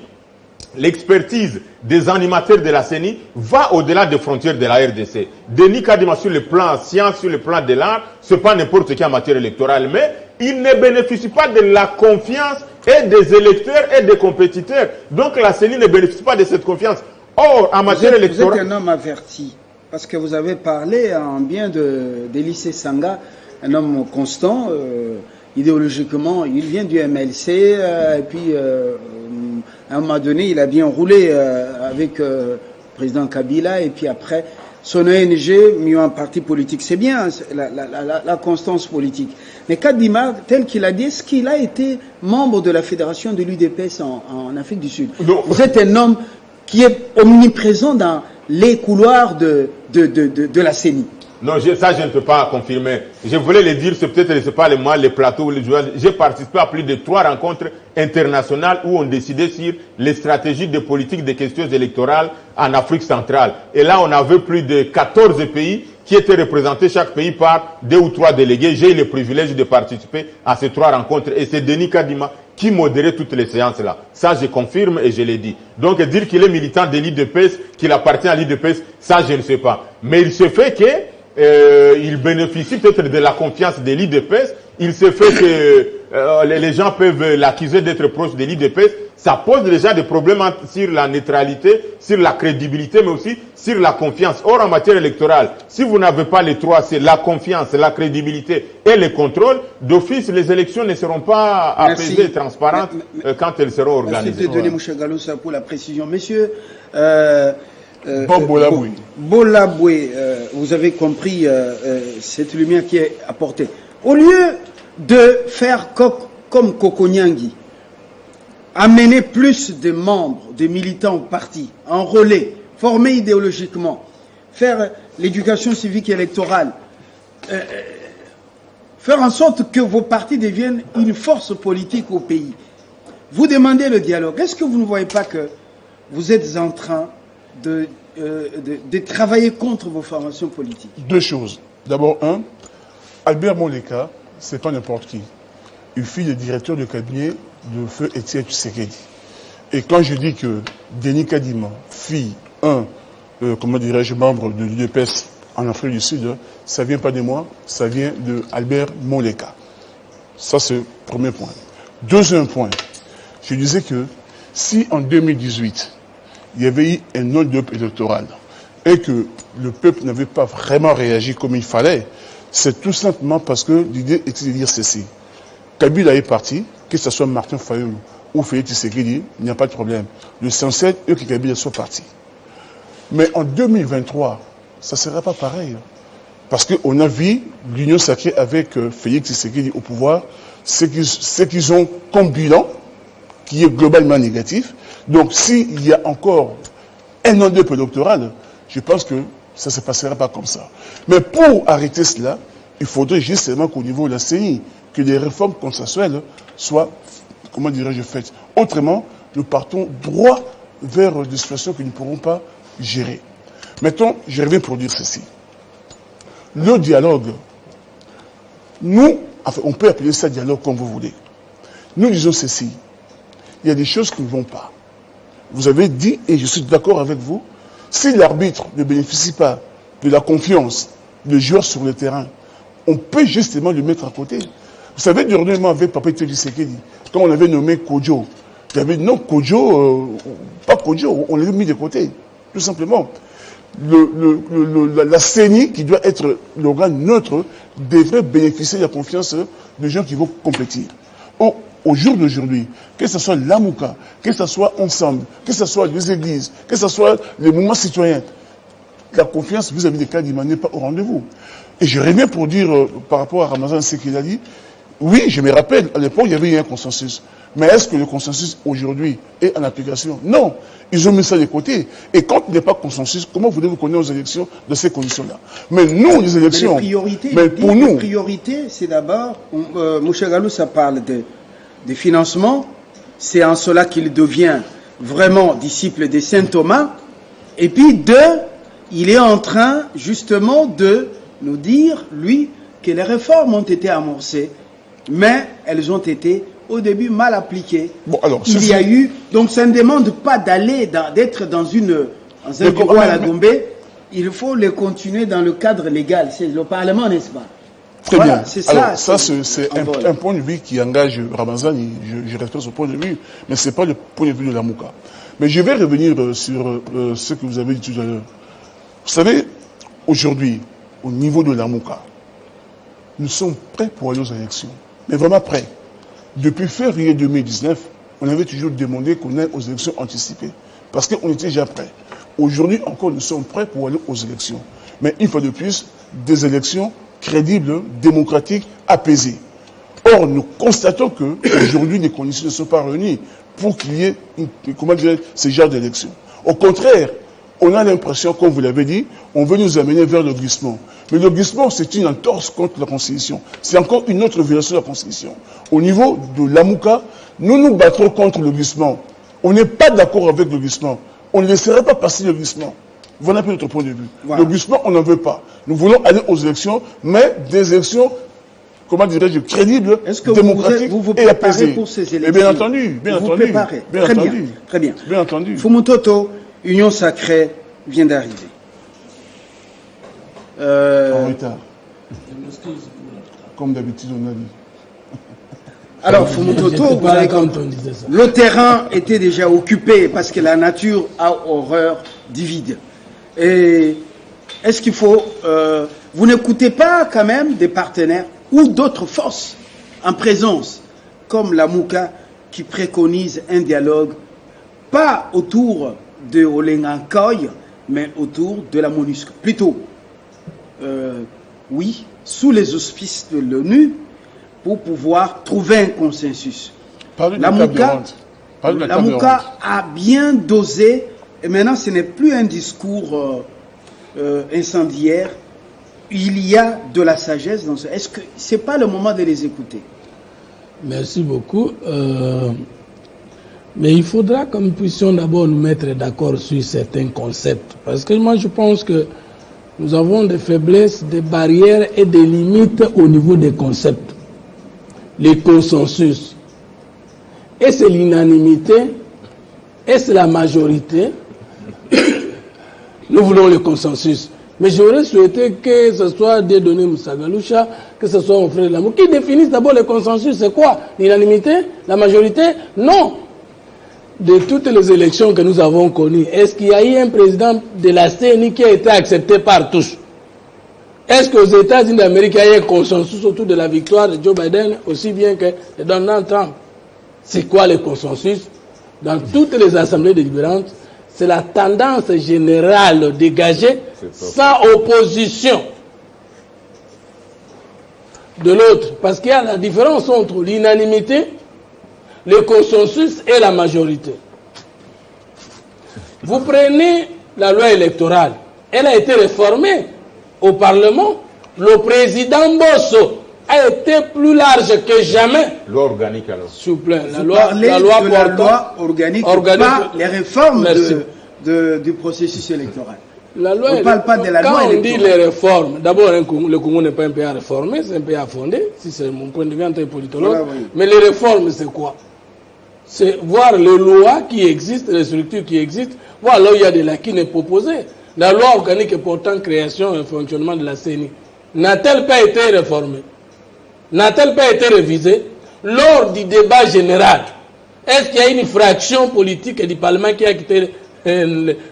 Speaker 2: l'expertise des animateurs de la CENI va au-delà des frontières de la RDC. Denis Kadima sur le plan science, sur le plan de l'art, c'est pas n'importe qui en matière électorale, mais il ne bénéficie pas de la confiance et des électeurs et des compétiteurs. Donc la CENI ne bénéficie pas de cette confiance. Or, en matière électorale...
Speaker 1: Vous êtes un homme averti. Parce que vous avez parlé en bien d'Delis Sanga, un homme constant, idéologiquement, il vient du MLC, et puis à un moment donné, il a bien roulé avec le président Kabila, et puis après, son ONG, mieux un parti politique. C'est bien la constance politique. Mais Kadima, tel qu'il a dit, est-ce qu'il a été membre de la fédération de l'UDPS en Afrique du Sud? Non. Vous êtes un homme qui est omniprésent dans les couloirs de la CENI.
Speaker 2: Non, ça je ne peux pas confirmer. Je voulais le dire, c'est peut-être pas les plateaux, les joueurs. J'ai participé à plus de 3 rencontres internationales où on décidait sur les stratégies de politique des questions électorales en Afrique centrale. Et là, on avait plus de 14 pays qui étaient représentés, chaque pays par 2 ou 3 délégués. J'ai eu le privilège de participer à ces 3 rencontres. Et c'est Denis Kadima qui modérait toutes les séances-là. Ça, je confirme et je l'ai dit. Donc, dire qu'il est militant de l'UDPS, qu'il appartient à l'UDPS, ça, je ne sais pas. Mais il se fait que il bénéficie peut-être de la confiance de l'UDPS. Il se fait que les gens peuvent l'accuser d'être proche de l'UDPS. Ça pose déjà des problèmes sur la neutralité, sur la crédibilité, mais aussi sur la confiance. Or, en matière électorale, si vous n'avez pas les 3, c'est la confiance, la crédibilité et le contrôle, d'office, les élections ne seront pas apaisées et transparentes quand elles seront organisées.
Speaker 1: Merci de donner, M. Galoussa, pour la précision. Monsieur... Bolaboué, vous avez compris cette lumière qui est apportée. Au lieu de faire comme Kokonyangui, amener plus de membres, de militants au parti, enrôler, former idéologiquement, faire l'éducation civique et électorale, faire en sorte que vos partis deviennent une force politique au pays. Vous demandez le dialogue. Est-ce que vous ne voyez pas que vous êtes en train de travailler contre vos formations politiques?
Speaker 4: 2 choses. D'abord, Albert Moleka, c'est pas n'importe qui. Il fut le directeur de cabinet de feu Étienne Tshisekedi. Et quand je dis que Denis Kadima fut membre de l'UDPS en Afrique du Sud, ça vient pas de moi, ça vient de Albert Moleka. Ça, c'est le premier point. Deuxième point, je disais que si en 2018, il y avait eu un hold-up électoral et que le peuple n'avait pas vraiment réagi comme il fallait, c'est tout simplement parce que l'idée était de dire ceci. Kabila est parti, que ce soit Martin Fayoulou ou Félix Tshisekedi, il n'y a pas de problème. L'essentiel est que Kabila soit parti. Mais en 2023, ça ne sera pas pareil. Parce qu'on a vu l'union sacrée avec Félix Tshisekedi au pouvoir, ce qu'ils ont comme bilan, qui est globalement négatif. Donc, s'il y a encore un hold-up électoral, je pense que ça ne se passera pas comme ça. Mais pour arrêter cela, il faudrait justement qu'au niveau de la CENI, que les réformes consensuelles soient, faites. Autrement, nous partons droit vers des situations que nous ne pourrons pas gérer. Maintenant, je reviens pour dire ceci. Le dialogue, nous, enfin, on peut appeler ça dialogue comme vous voulez. Nous disons ceci. Il y a des choses qui ne vont pas. Vous avez dit, et je suis d'accord avec vous, si l'arbitre ne bénéficie pas de la confiance des joueurs sur le terrain, on peut justement le mettre à côté. Vous savez, dernièrement, avec Papa Tshisekedi, quand on avait nommé Kodjo, il y avait non Kodjo, pas Kodjo, on l'avait mis de côté, tout simplement. La CENI, qui doit être l'organe neutre, devrait bénéficier de la confiance des gens qui vont compétir. Au jour d'aujourd'hui, que ce soit l'Amouka, que ce soit Ensemble, que ce soit les églises, que ce soit les mouvements citoyens, la confiance vis-à-vis des Kadima n'est pas au rendez-vous. Et je reviens pour dire, par rapport à Ramazan, ce qu'il a dit, oui, je me rappelle, à l'époque, il y avait eu un consensus. Mais est-ce que le consensus aujourd'hui est en application? Non. Ils ont mis ça de côté. Et quand il n'y a pas de consensus, comment voulez-vous qu'on ait aux élections de ces conditions-là? Mais nous, les élections...
Speaker 1: Mais pour nous... La priorité, c'est d'abord... Moucha Galou, ça parle des financements. C'est en cela qu'il devient vraiment disciple de Saint Thomas. Et puis, il est en train, justement, de nous dire, lui, que les réformes ont été amorcées, mais elles ont été au début mal appliquées. Bon, alors, il y a eu, donc ça ne demande pas d'être dans un bureau à la Gombe, il faut les continuer dans le cadre légal, c'est le Parlement, n'est-ce pas?
Speaker 4: Très voilà, bien. C'est ça. Alors, ça, c'est un point de vue qui engage Ramazan, je respecte ce point de vue, mais ce n'est pas le point de vue de l'Amouka. Mais je vais revenir sur ce que vous avez dit tout à l'heure. Vous savez, aujourd'hui, au niveau de l'Amouka, nous sommes prêts pour aller aux élections. Mais vraiment prêts. Depuis février 2019, on avait toujours demandé qu'on aille aux élections anticipées. Parce qu'on était déjà prêts. Aujourd'hui encore, nous sommes prêts pour aller aux élections. Mais une fois de plus, des élections crédibles, démocratiques, apaisées. Or, nous constatons qu'aujourd'hui, les conditions ne sont pas réunies pour qu'il y ait ce genre d'élections. Au contraire, on a l'impression, comme vous l'avez dit, on veut nous amener vers le glissement. Mais le glissement, c'est une entorse contre la Constitution. C'est encore une autre violation de la Constitution. Au niveau de l'Amouka, nous nous battrons contre le glissement. On n'est pas d'accord avec le glissement. On ne laisserait pas passer le glissement. Voilà un peu notre point de vue. Voilà. Le glissement, on n'en veut pas. Nous voulons aller aux élections, mais des élections, comment dirais-je, crédibles, démocratiques
Speaker 1: vous
Speaker 4: et apaisées.
Speaker 1: Pour ces élections?
Speaker 4: Et bien entendu, bien
Speaker 1: vous
Speaker 4: entendu.
Speaker 1: Préparez.
Speaker 4: Bien
Speaker 1: très
Speaker 4: entendu.
Speaker 1: Bien, très bien.
Speaker 4: Bien entendu.
Speaker 1: Fumutoto, Union Sacrée vient d'arriver.
Speaker 4: En retard. Comme d'habitude, on a dit.
Speaker 1: Alors, Fumutoto, le terrain était déjà occupé parce que la nature a horreur du vide. Et est-ce qu'il faut... vous n'écoutez pas quand même des partenaires ou d'autres forces en présence, comme la Mouka, qui préconise un dialogue, pas autour de Olengankoy, mais autour de la MONUSCO. Plutôt, oui, sous les auspices de l'ONU, pour pouvoir trouver un consensus. La Mouka a bien dosé, et maintenant ce n'est plus un discours incendiaire, il y a de la sagesse dans ce... Est-ce que ce n'est pas le moment de les écouter?
Speaker 5: Merci beaucoup. Mais il faudra que nous puissions d'abord nous mettre d'accord sur certains concepts. Parce que moi je pense que nous avons des faiblesses, des barrières et des limites au niveau des concepts. Les consensus. Est-ce l'unanimité? Est-ce la majorité? Nous voulons le consensus. Mais j'aurais souhaité que ce soit Dieudonné Moussa Galoucha, que ce soit mon frère Lamou, qui définissent d'abord le consensus. C'est quoi? L'unanimité? La majorité? Non. De toutes les élections que nous avons connues, est-ce qu'il y a eu un président de la CENI qui a été accepté par tous? Est-ce qu'aux États-Unis d'Amérique, il y a eu un consensus autour de la victoire de Joe Biden, aussi bien que de Donald Trump? C'est quoi le consensus? Dans toutes les assemblées délibérantes, c'est la tendance générale dégagée sans opposition de l'autre. Parce qu'il y a la différence entre l'unanimité, le consensus et la majorité. Vous prenez la loi électorale, elle a été réformée au Parlement. Le président Bosso a été plus large que jamais.
Speaker 2: Loi organique alors.
Speaker 1: S'il vous plaît, la loi organique, pas les réformes du processus électoral.
Speaker 5: La loi,
Speaker 1: on ne parle pas de la loi électorale.
Speaker 5: Quand on dit les réformes, d'abord, le Congo n'est pas un pays à réformer, c'est un pays à fonder, si c'est mon point de vue en tant que politologue. Voilà, oui. Mais les réformes, c'est quoi? C'est voir les lois qui existent, les structures qui existent, voir là où il y a des lacunes proposées. La loi organique portant création et fonctionnement de la CENI n'a-t-elle pas été réformée? N'a-t-elle pas été révisée? Lors du débat général, est-ce qu'il y a une fraction politique du Parlement qui a quitté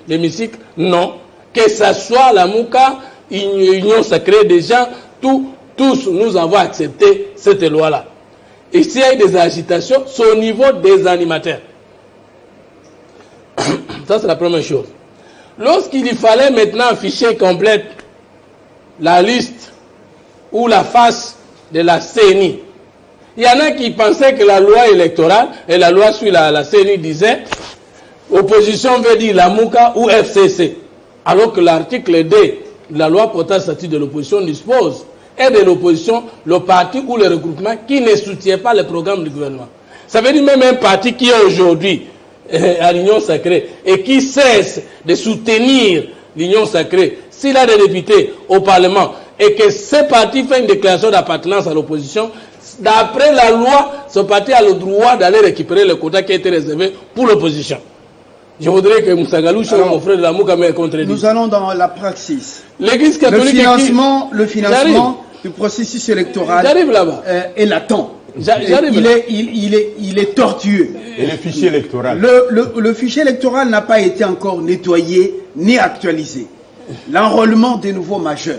Speaker 5: l'hémicycle? Non. Que ce soit la Mouka, Union sacrée des gens, tous nous avons accepté cette loi-là. Et s'il y a eu des agitations, c'est au niveau des animateurs. Ça, c'est la première chose. Lorsqu'il fallait maintenant afficher complète la liste ou la face de la CENI, il y en a qui pensaient que la loi électorale et la loi sur la CENI disait opposition veut dire la Mouka ou FCC. Alors que l'article D de la loi portant le statut de l'opposition dispose et de l'opposition le parti ou le regroupement qui ne soutient pas le programme du gouvernement. Ça veut dire même un parti qui est aujourd'hui à l'Union sacrée et qui cesse de soutenir l'Union sacrée, s'il a des députés au Parlement et que ce parti fait une déclaration d'appartenance à l'opposition, d'après la loi, ce parti a le droit d'aller récupérer le quota qui a été réservé pour l'opposition. Je voudrais que Moussa Galoucha, mon frère de la Mouka, me contredise.
Speaker 1: Nous allons dans la praxis.
Speaker 5: L'Église catholique
Speaker 1: le financement du processus électoral est latent. Il est tortueux.
Speaker 2: Et le fichier électoral?
Speaker 1: Le fichier électoral n'a pas été encore nettoyé ni actualisé. L'enrôlement des nouveaux majeurs.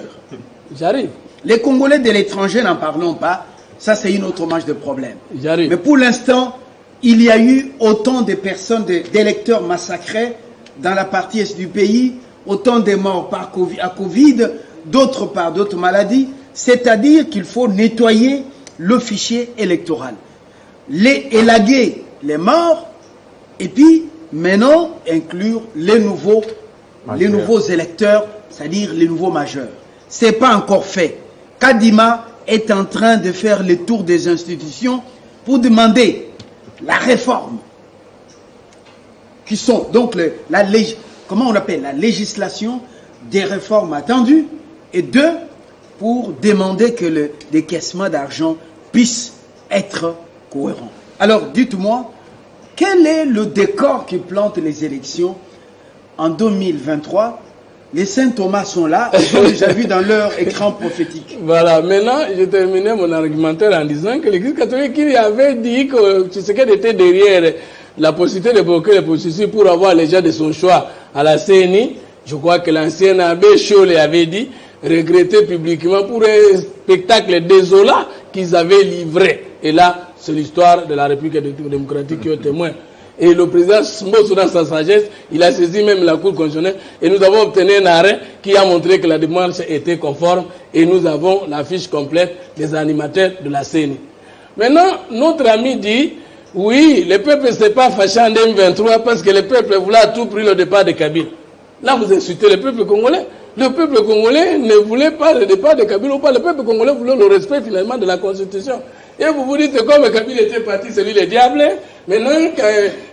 Speaker 5: J'arrive.
Speaker 1: Les Congolais de l'étranger, n'en parlons pas. Ça, c'est une autre manche de problème.
Speaker 5: J'arrive.
Speaker 1: Mais pour l'instant, il y a eu autant de personnes, d'électeurs massacrés dans la partie est du pays, autant de morts à Covid, d'autres par d'autres maladies. C'est-à-dire qu'il faut nettoyer le fichier électoral, élaguer les morts, et puis maintenant inclure les nouveaux électeurs, c'est-à-dire les nouveaux majeurs. Ce n'est pas encore fait. Kadima est en train de faire le tour des institutions pour demander la réforme, qui sont donc comment on appelle la législation des réformes attendues, et deux, pour demander que le décaissement d'argent puisse être cohérent. Alors, dites-moi, quel est le décor qui plante les élections en 2023? Les Saint Thomas sont là, ils ont déjà vu dans leur écran prophétique.
Speaker 5: Voilà, maintenant, je terminais mon argumentaire en disant que l'Église catholique qui avait dit que Tshisekedi était derrière la possibilité de bloquer les processus pour avoir les gens de son choix à la CENI. Je crois que l'ancien abbé Cholet avait dit regretter publiquement pour un spectacle désolant qu'ils avaient livré. Et là, c'est l'histoire de la République démocratique qui est au témoin. Et le président Smoso, dans sa sagesse, il a saisi même la Cour constitutionnelle et nous avons obtenu un arrêt qui a montré que la démarche était conforme et nous avons la fiche complète des animateurs de la CENI. Maintenant, notre ami dit, oui, le peuple ne s'est pas fâché en 2023 parce que le peuple voulait à tout prix le départ de Kabila. Là, vous insultez le peuple congolais. Le peuple congolais ne voulait pas le départ de Kabila ou pas. Le peuple congolais voulait le respect finalement de la Constitution. Et vous vous dites, comme Kabila était parti, c'est lui le diable. Maintenant,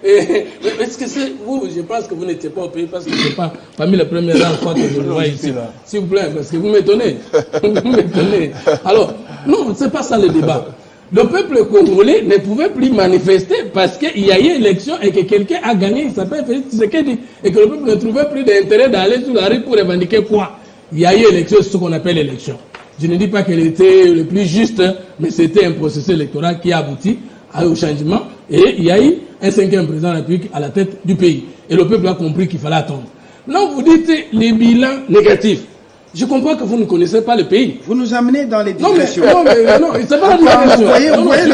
Speaker 5: est-ce que c'est vous? Je pense que vous n'étiez pas au pays parce que ce n'est pas parmi les premières fois que je le vois ici. S'il vous plaît, parce que vous m'étonnez. Vous m'étonnez. Alors, non, ce n'est pas ça le débat. Le peuple congolais ne pouvait plus manifester parce qu'il y a eu élection et que quelqu'un a gagné, il s'appelle Félix Tshisekedi, et que le peuple ne trouvait plus d'intérêt d'aller sur la rue pour revendiquer quoi? Il y a eu élection, c'est ce qu'on appelle élection. Je ne dis pas qu'elle était le plus juste, mais c'était un processus électoral qui a abouti au changement, et il y a eu un 5e président de la République à la tête du pays. Et le peuple a compris qu'il fallait attendre. Non, vous dites les bilans négatifs. Je comprends que vous ne connaissez pas le pays.
Speaker 1: Vous nous amenez dans les digressions.
Speaker 5: Non, c'est pas la digression.
Speaker 1: Vous voyez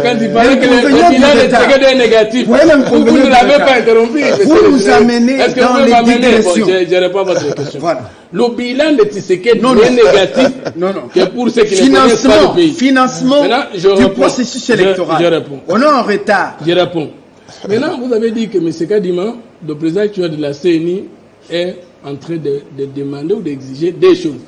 Speaker 5: quand il paraît que le bilan de Tshisekedi est négatif, vous ne l'avez pas interrompu.
Speaker 1: Vous nous amenez dans les digressions.
Speaker 5: Je réponds à votre question. Voilà. Le bilan de Tshisekedi est négatif que pour ceux qui ne connaissent pas le pays.
Speaker 1: Financement du processus électoral.
Speaker 5: Je réponds.
Speaker 1: On est en retard.
Speaker 5: Je réponds. Maintenant, vous avez dit que M. Kadima, le président actuel de la CENI, est en train de demander ou d'exiger des choses.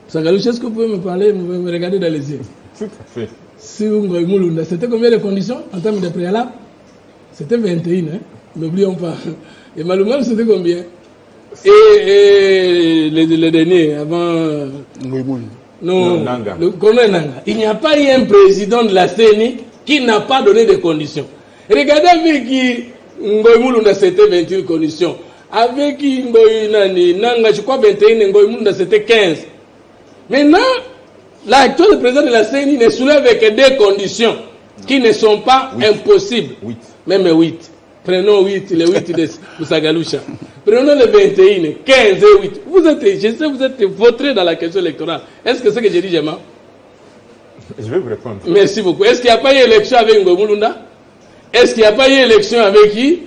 Speaker 5: Sagalouche, est-ce que vous pouvez me parler, me regarder dans les yeux?
Speaker 2: Tout à fait.
Speaker 5: C'était combien de conditions en termes de préalable? C'était 21, hein? N'oublions pas. Et Maloumel, c'était combien? et le dernier, avant... Non,
Speaker 2: Nanga.
Speaker 5: Il n'y a pas eu un président de la CENI qui n'a pas donné de conditions. Regardez avec qui Ngoï Mulunda c'était 21 conditions. Avec qui Ngoï Nanga, je crois 21, Ngoï Mulunda c'était 15. Maintenant, l'actuel président de la CENI ne soulève que des conditions qui ne sont pas impossibles.
Speaker 2: 8.
Speaker 5: Même 8. Prenons 8, les 8 de Moussagaloucha. Prenons les 21, 15 et 8. Je sais, vous êtes voté dans la question électorale. Est-ce que c'est ce que j'ai dit, Gemma?
Speaker 2: Je vais vous répondre.
Speaker 5: Merci beaucoup. Est-ce qu'il n'y a pas eu élection avec Ngomulunda? Est-ce qu'il n'y a pas eu élection avec qui?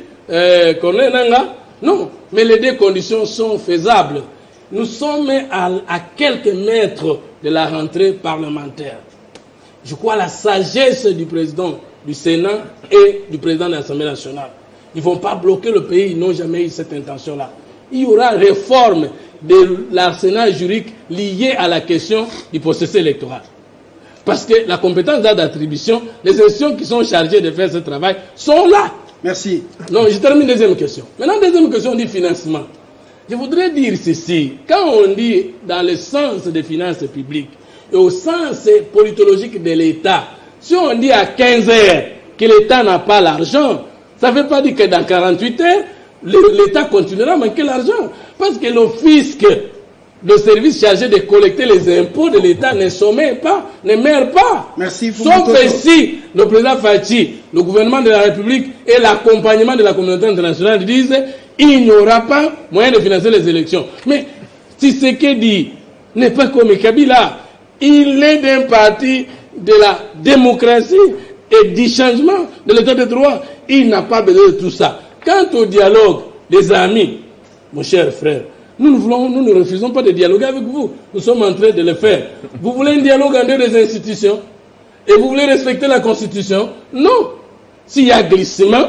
Speaker 5: Corneille Nanga? Non. Mais les deux conditions sont faisables. Nous sommes à quelques mètres de la rentrée parlementaire. Je crois à la sagesse du président du Sénat et du président de l'Assemblée nationale. Ils ne vont pas bloquer le pays, ils n'ont jamais eu cette intention-là. Il y aura réforme de l'arsenal juridique lié à la question du processus électoral. Parce que la compétence d'attribution, les institutions qui sont chargées de faire ce travail sont là.
Speaker 1: Merci.
Speaker 5: Non, je termine deuxième question. Maintenant, deuxième question, on dit financement. Je voudrais dire ceci. Quand on dit dans le sens des finances publiques et au sens politologique de l'État, si on dit à 15 heures que l'État n'a pas l'argent, ça ne veut pas dire que dans 48 heures, l'État continuera à manquer l'argent. Parce que le fisc, le service chargé de collecter les impôts de l'État ne sommeille pas, ne meurt pas.
Speaker 1: Merci.
Speaker 5: Sauf si le président Fachi, le gouvernement de la République et l'accompagnement de la communauté internationale disent il n'y aura pas moyen de financer les élections. Mais si ce qu'il dit n'est pas comme Kabila, il est d'un parti de la démocratie et du changement de l'état de droit. Il n'a pas besoin de tout ça. Quant au dialogue, les amis, mon cher frère, nous ne refusons pas de dialoguer avec vous. Nous sommes en train de le faire. Vous voulez un dialogue entre les institutions et vous voulez respecter la Constitution? Non. S'il y a glissement,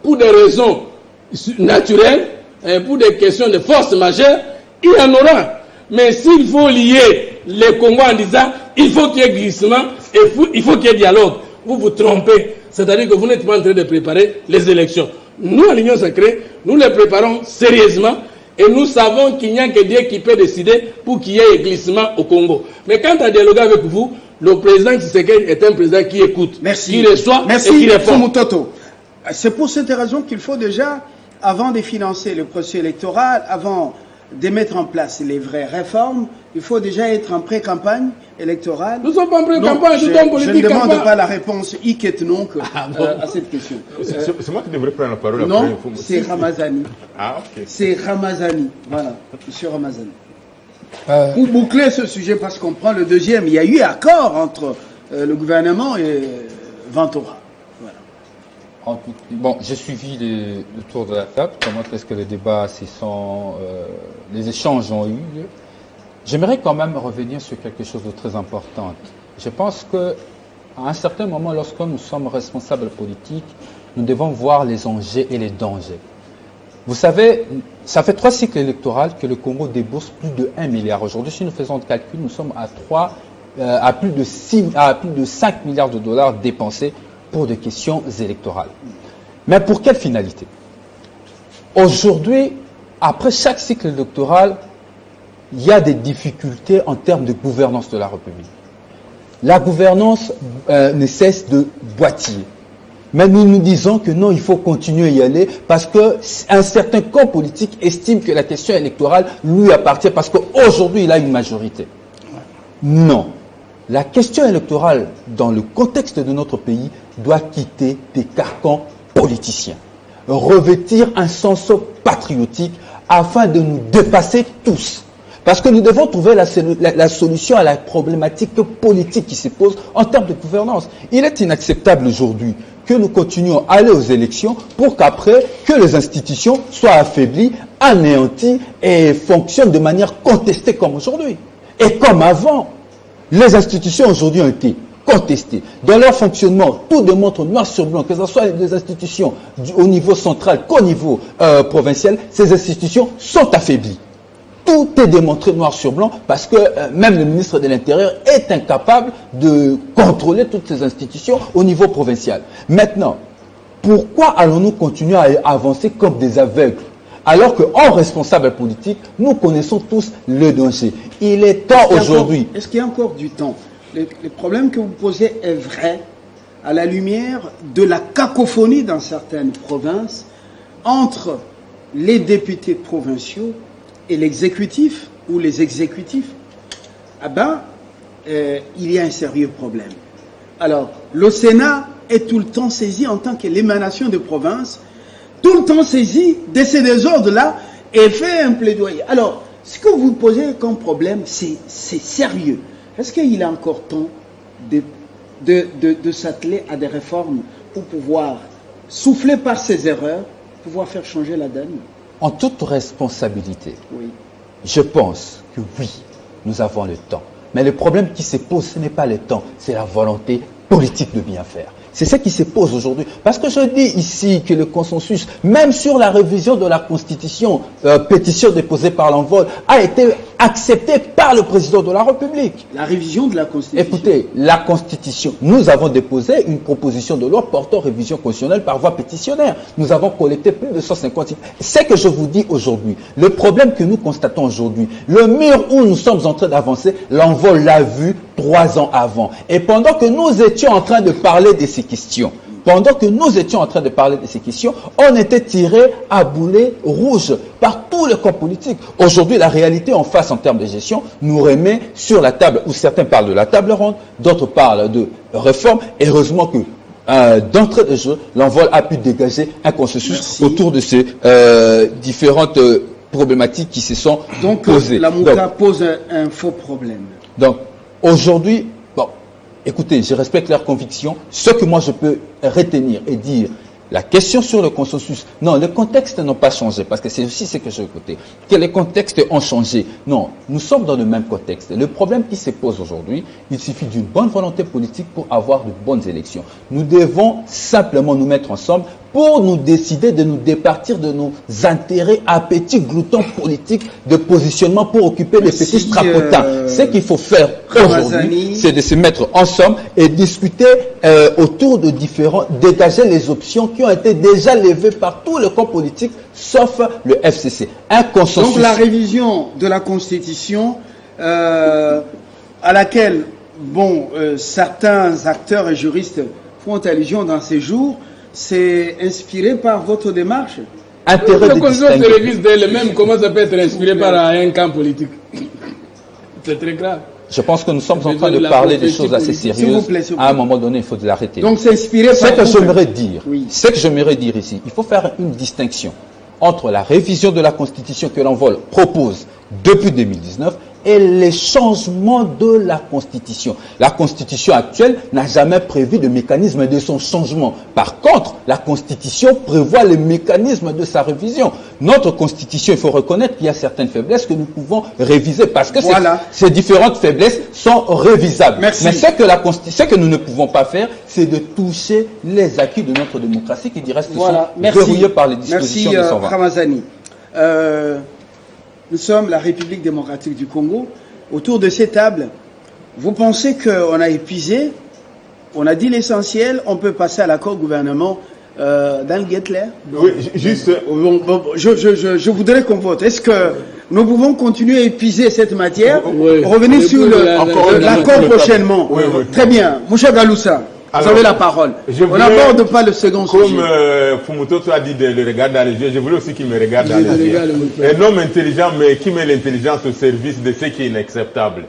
Speaker 5: pour des raisons naturelles, pour des questions de force majeure, il y en aura. Mais s'il faut lier les Congos en disant il faut qu'il y ait glissement et il faut qu'il y ait dialogue, vous vous trompez. C'est-à-dire que vous n'êtes pas en train de préparer les élections. Nous, à l'Union sacrée, nous les préparons sérieusement et nous savons qu'il n'y a que Dieu qui peut décider pour qu'il y ait glissement au Congo. Mais quand on dialogue avec vous, le président Tshisekedi est un président qui écoute, qui reçoit et qui répond.
Speaker 1: Merci. C'est pour cette raison qu'il faut déjà, avant de financer le processus électoral, avant de mettre en place les vraies réformes, il faut déjà être en pré-campagne électorale.
Speaker 5: Nous ne sommes pas en pré-campagne, nous sommes politiques.
Speaker 1: Je ne demande pas la réponse non à cette question.
Speaker 2: C'est moi qui devrais prendre la parole.
Speaker 1: Non, c'est Ramazani.
Speaker 2: Ah, ok.
Speaker 1: C'est Ramazani. Voilà, monsieur Ramazani. Pour boucler ce sujet, parce qu'on prend le deuxième, il y a eu accord entre le gouvernement et Ventura. Voilà.
Speaker 3: Bon, j'ai suivi le tour de la table. Comment est-ce que les débats les échanges ont eu lieu? J'aimerais quand même revenir sur quelque chose de très important. Je pense que à un certain moment, lorsque nous sommes responsables politiques, nous devons voir les enjeux et les dangers. Vous savez, ça fait 3 cycles électoraux que le Congo débourse plus de 1 milliard. Aujourd'hui, si nous faisons le calcul, nous sommes à plus de 5 milliards de dollars dépensés pour des questions électorales. Mais pour quelle finalité? Aujourd'hui, après chaque cycle électoral, il y a des difficultés en termes de gouvernance de la République. La gouvernance ne cesse de boitiller. Mais nous disons que non, il faut continuer à y aller parce qu'un certain camp politique estime que la question électorale lui appartient parce qu'aujourd'hui, il a une majorité. Non. La question électorale, dans le contexte de notre pays, doit quitter des carcans politiciens, revêtir un sens patriotique afin de nous dépasser tous. Parce que nous devons trouver la solution à la problématique politique qui se pose en termes de gouvernance. Il est inacceptable aujourd'hui que nous continuions à aller aux élections pour qu'après, que les institutions soient affaiblies, anéanties et fonctionnent de manière contestée comme aujourd'hui. Et comme avant, les institutions aujourd'hui ont été contestées. Dans leur fonctionnement, tout démontre noir sur blanc, que ce soit les institutions au niveau central qu'au niveau provincial, ces institutions sont affaiblies. Tout est démontré noir sur blanc parce que même le ministre de l'Intérieur est incapable de contrôler toutes ces institutions au niveau provincial. Maintenant, pourquoi allons-nous continuer à avancer comme des aveugles Alors qu'en responsable politique, nous connaissons tous le danger. Il est temps aujourd'hui...
Speaker 1: Est-ce qu'il y a encore du temps? Le problème que vous posez est vrai à la lumière de la cacophonie dans certaines provinces entre les députés provinciaux et l'exécutif ou les exécutifs. Il y a un sérieux problème. Alors, le Sénat est tout le temps saisi en tant que l'émanation de province, tout le temps saisi de ces désordres-là et fait un plaidoyer. Alors, ce que vous posez comme problème, c'est sérieux. Est-ce qu'il est encore temps de s'atteler à des réformes pour pouvoir souffler par ces erreurs, pouvoir faire changer la donne?
Speaker 3: En toute responsabilité,
Speaker 1: oui.
Speaker 3: Je pense que oui, nous avons le temps. Mais le problème qui se pose, ce n'est pas le temps, c'est la volonté politique de bien faire. C'est ce qui se pose aujourd'hui. Parce que je dis ici que le consensus, même sur la révision de la Constitution, pétition déposée par l'Envol, a été acceptée par le président de la République.
Speaker 1: La révision de la Constitution.
Speaker 3: Écoutez, la Constitution, nous avons déposé une proposition de loi portant révision constitutionnelle par voie pétitionnaire. Nous avons collecté plus de 150. C'est que je vous dis aujourd'hui, le problème que nous constatons aujourd'hui, le mur où nous sommes en train d'avancer, l'Envol l'a vu 3 ans avant. Et pendant que nous étions en train de parler de ces questions, on était tiré à boulet rouge par tous les camps politiques. Aujourd'hui, la réalité en face en termes de gestion nous remet sur la table, où certains parlent de la table ronde, d'autres parlent de réforme. Et heureusement que d'entrée de jeu, l'Envol a pu dégager un consensus autour de ces différentes problématiques qui se sont posées.
Speaker 1: La MOUCA pose un faux problème.
Speaker 3: Donc, aujourd'hui, écoutez, je respecte leurs convictions. Ce que moi je peux retenir et dire, la question sur le consensus, non, les contextes n'ont pas changé, parce que c'est aussi ce que je veux écouter, que les contextes ont changé. Non, nous sommes dans le même contexte. Le problème qui se pose aujourd'hui, il suffit d'une bonne volonté politique pour avoir de bonnes élections. Nous devons simplement nous mettre ensemble pour nous décider de nous départir de nos intérêts à petits gloutons politiques de positionnement pour occuper les petits strapotins. Ce qu'il faut faire aujourd'hui, c'est de se mettre ensemble et discuter autour de dégager les options qui ont été déjà levées par tous les camps politiques, sauf le FCC. Un consensus.
Speaker 1: Donc la révision de la Constitution, à laquelle certains acteurs et juristes font allusion dans ces jours, c'est inspiré par votre démarche?
Speaker 3: Intérêt de distinguer.
Speaker 5: Se révise d'elle-même, comment ça peut être inspiré par un camp politique? C'est très grave.
Speaker 3: Je pense que nous sommes en train de parler des choses assez sérieuses. À un moment donné, il faut l'arrêter.
Speaker 1: Donc c'est inspiré par...
Speaker 3: Ce que j'aimerais dire ici, il faut faire une distinction entre la révision de la Constitution que l'Envol propose depuis 2019 et les changements de la Constitution. La Constitution actuelle n'a jamais prévu de mécanisme de son changement. Par contre, la Constitution prévoit les mécanismes de sa révision. Notre Constitution, il faut reconnaître qu'il y a certaines faiblesses que nous pouvons réviser parce que ces différentes faiblesses sont révisables.
Speaker 1: Merci.
Speaker 3: Mais ce que nous ne pouvons pas faire, c'est de toucher les acquis de notre démocratie qui, du reste, sont verrouillés par les dispositions de 120.
Speaker 1: Merci, Ramazani. Nous sommes la République démocratique du Congo. Autour de ces tables, vous pensez qu'on a épuisé, on a dit l'essentiel, on peut passer à l'accord gouvernement dans le Guetler?
Speaker 2: Oui, juste...
Speaker 1: Je voudrais qu'on vote. Est-ce que nous pouvons continuer à épuiser cette matière? Revenir sur l'accord prochainement.
Speaker 2: Oui.
Speaker 1: Très bien. Moucha Galoussa. Vous avez la parole. On n'aborde pas le second sujet.
Speaker 2: Comme Fumutoto a dit de le regarder dans les yeux, je voulais aussi qu'il me regarde dans les yeux. Un homme intelligent, mais qui met l'intelligence au service de ce qui est inacceptable.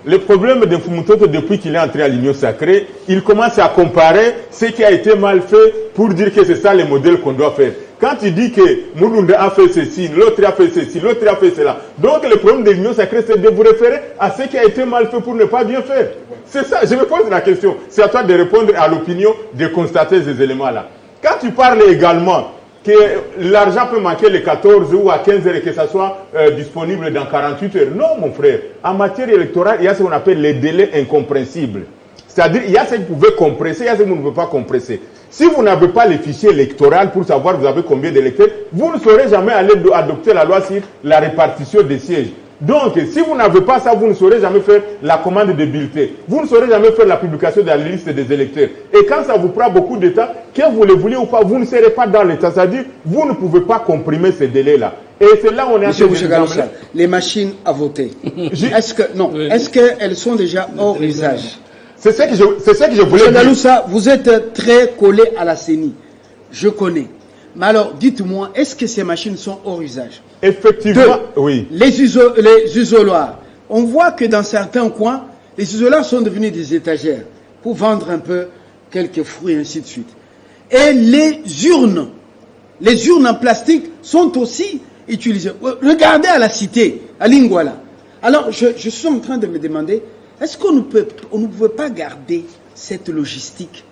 Speaker 2: Le problème de Fumutoto, depuis qu'il est entré à l'Union sacrée, il commence à comparer ce qui a été mal fait pour dire que c'est ça le modèle qu'on doit faire. Quand il dit que Moulounda a fait ceci, l'autre a fait ceci, l'autre a fait cela. Donc le problème de l'Union sacrée, c'est de vous référer à ce qui a été mal fait pour ne pas bien faire. C'est ça, je me pose la question. C'est à toi de répondre à l'opinion, de constater ces éléments-là. Quand tu parles également que l'argent peut manquer les 14 ou à 15 heures et que ça soit disponible dans 48 heures. Non, mon frère. En matière électorale, il y a ce qu'on appelle les délais incompréhensibles. C'est-à-dire, il y a ce que vous pouvez compresser, il y a ce que vous ne pouvez pas compresser. Si vous n'avez pas les fichiers électoraux pour savoir vous avez combien d'électeurs, vous ne saurez jamais aller adopter la loi sur la répartition des sièges. Donc, si vous n'avez pas ça, vous ne saurez jamais faire la commande de bulletins. Vous ne saurez jamais faire la publication de la liste des électeurs. Et quand ça vous prend beaucoup de temps, que vous le voulez ou pas, vous ne serez pas dans l'état. C'est-à-dire, vous ne pouvez pas comprimer ces délais-là. Et c'est là où on est en train
Speaker 1: de les machines à voter. Est-ce qu'elles sont déjà hors usage?
Speaker 2: C'est ce que je voulais dire.
Speaker 1: Galoussa, vous êtes très collé à la CENI. Je connais. Mais alors, dites-moi, est-ce que ces machines sont hors usage?
Speaker 2: Effectivement, oui.
Speaker 1: Les isoloirs. On voit que dans certains coins, les isoloirs sont devenus des étagères pour vendre un peu quelques fruits, ainsi de suite. Et les urnes en plastique sont aussi utilisées. Regardez à la cité, à Lingwala. Alors, je suis en train de me demander, est-ce qu'on ne peut pas garder cette logistique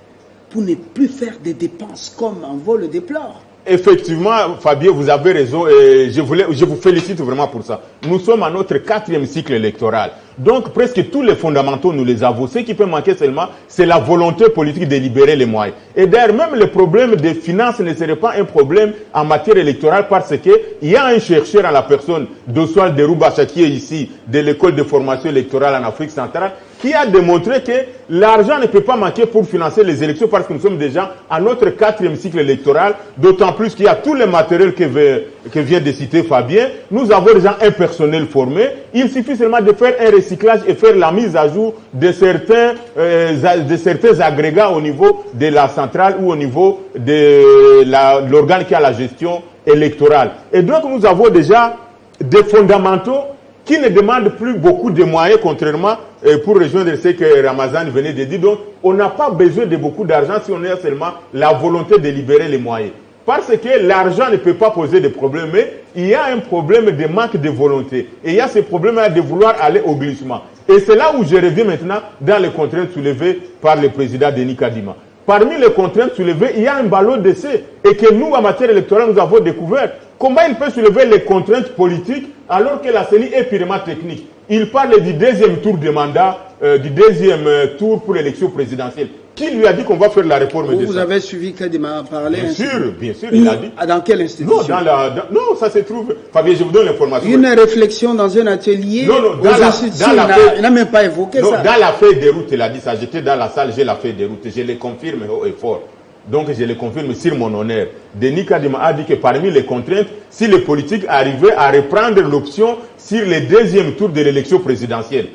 Speaker 1: pour ne plus faire des dépenses comme en vol le déplore?
Speaker 2: Effectivement, Fabien, vous avez raison et je vous félicite vraiment pour ça. Nous sommes à notre 4e cycle électoral. Donc, presque tous les fondamentaux, nous les avons. Ce qui peut manquer seulement, c'est la volonté politique de libérer les moyens. Et d'ailleurs, même le problème des finances ne serait pas un problème en matière électorale parce qu'il y a un chercheur à la personne d'Oswald Deroubacha qui est ici, de l'école de formation électorale en Afrique centrale, qui a démontré que l'argent ne peut pas manquer pour financer les élections parce que nous sommes déjà à notre 4e cycle électoral, d'autant plus qu'il y a tous les matériels que vient de citer Fabien. Nous avons déjà un personnel formé. Il suffit seulement de faire un recyclage et faire la mise à jour de certains agrégats au niveau de la centrale ou au niveau de l'organe qui a la gestion électorale. Et donc nous avons déjà des fondamentaux qui ne demandent plus beaucoup de moyens, contrairement pour rejoindre ce que Ramazan venait de dire. Donc, on n'a pas besoin de beaucoup d'argent si on a seulement la volonté de libérer les moyens. Parce que l'argent ne peut pas poser de problème, mais il y a un problème de manque de volonté. Et il y a ce problème-là de vouloir aller au glissement. Et c'est là où je reviens maintenant dans les contraintes soulevées par le président Denis Kadima. Parmi les contraintes soulevées, il y a un ballon d'essai. Et que nous, en matière électorale, nous avons découvert comment il peut soulever les contraintes politiques alors que la CENI est purement technique. Il parle du 2e tour de mandat, du 2e tour pour l'élection présidentielle. Qui lui a dit qu'on va faire la réforme de ça?
Speaker 1: Vous avez suivi Kadima parler?
Speaker 2: Bien sûr, il a dit.
Speaker 1: Dans quelle institution?
Speaker 2: Non, ça se trouve. Fabien, je vous donne l'information.
Speaker 1: Une réflexion dans un atelier?
Speaker 2: Non,
Speaker 1: il n'a même pas évoqué ça.
Speaker 2: Dans la feuille de route, il a dit ça. J'étais dans la salle, j'ai la feuille de route. Je le confirme haut et fort. Donc, je le confirme sur mon honneur. Denis Kadima a dit que parmi les contraintes, si les politiques arrivaient à reprendre l'option sur le 2e tour de l'élection présidentielle,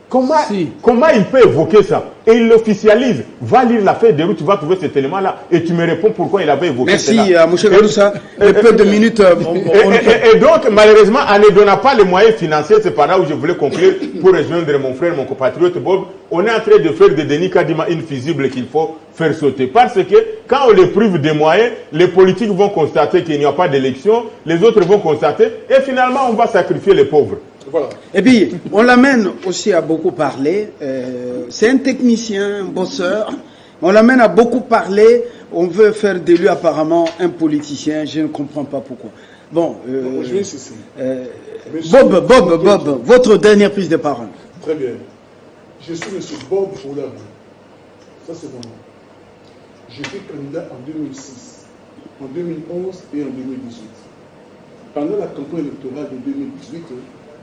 Speaker 2: comment il peut évoquer ça? Et il l'officialise. Va lire la feuille de route, tu vas trouver cet élément-là et tu me réponds pourquoi il avait évoqué ça.
Speaker 1: Merci, M. Galoussa. Peu de minutes.
Speaker 2: Et donc, malheureusement, en ne donnant pas les moyens financiers, c'est par là où je voulais conclure pour rejoindre mon frère, mon compatriote Bob. On est en train de faire de Denis Kadima une fusible qu'il faut faire sauter. Parce que quand on les prive des moyens, les politiques vont constater qu'il n'y a pas d'élection, les autres vont constater, et finalement, on va sacrifier les pauvres.
Speaker 1: Voilà. Et puis, on l'amène aussi à beaucoup parler. C'est un technicien, un bosseur. On l'amène à beaucoup parler. On veut faire de lui apparemment un politicien. Je ne comprends pas pourquoi. Bon,
Speaker 4: je vais cesser.
Speaker 1: Bob, votre dernière prise de parole.
Speaker 4: Très bien. Je suis M. Bob Foulab. Ça, c'est mon nom. J'étais candidat en 2006, en 2011 et en 2018. Pendant la campagne électorale de 2018,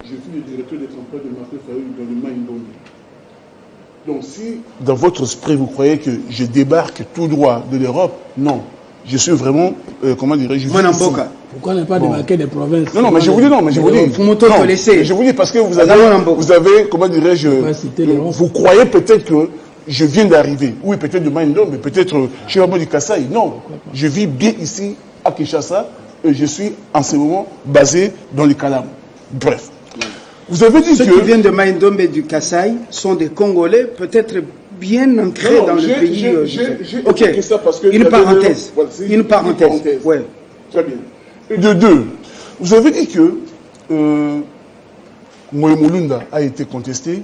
Speaker 4: je fus le directeur des campagnes de Martin Fayoum dans le Maïndomé. Donc si dans votre esprit vous croyez que je débarque tout droit de l'Europe, non. Je suis vraiment, comment dirais-je,
Speaker 5: pourquoi ne pas débarquer des provinces?
Speaker 4: Non, mais je vous dis, je vous dis parce que vous avez comment dirais-je, vous croyez peut-être que je viens d'arriver. Oui, peut-être de Maïndom, mais peut-être chez Wabo du Kasaï. Non, je vis bien ici à Kinshasa et je suis en ce moment basé dans le Kalam. Bref. Vous avez dit
Speaker 1: ceux qui viennent de Maïndom et du Kasaï sont des Congolais, peut-être bien ancrés dans le pays. Ok, une parenthèse. Une parenthèse. Ouais.
Speaker 4: Très bien. Et de deux, vous avez dit que Moïmoulunda a été contesté,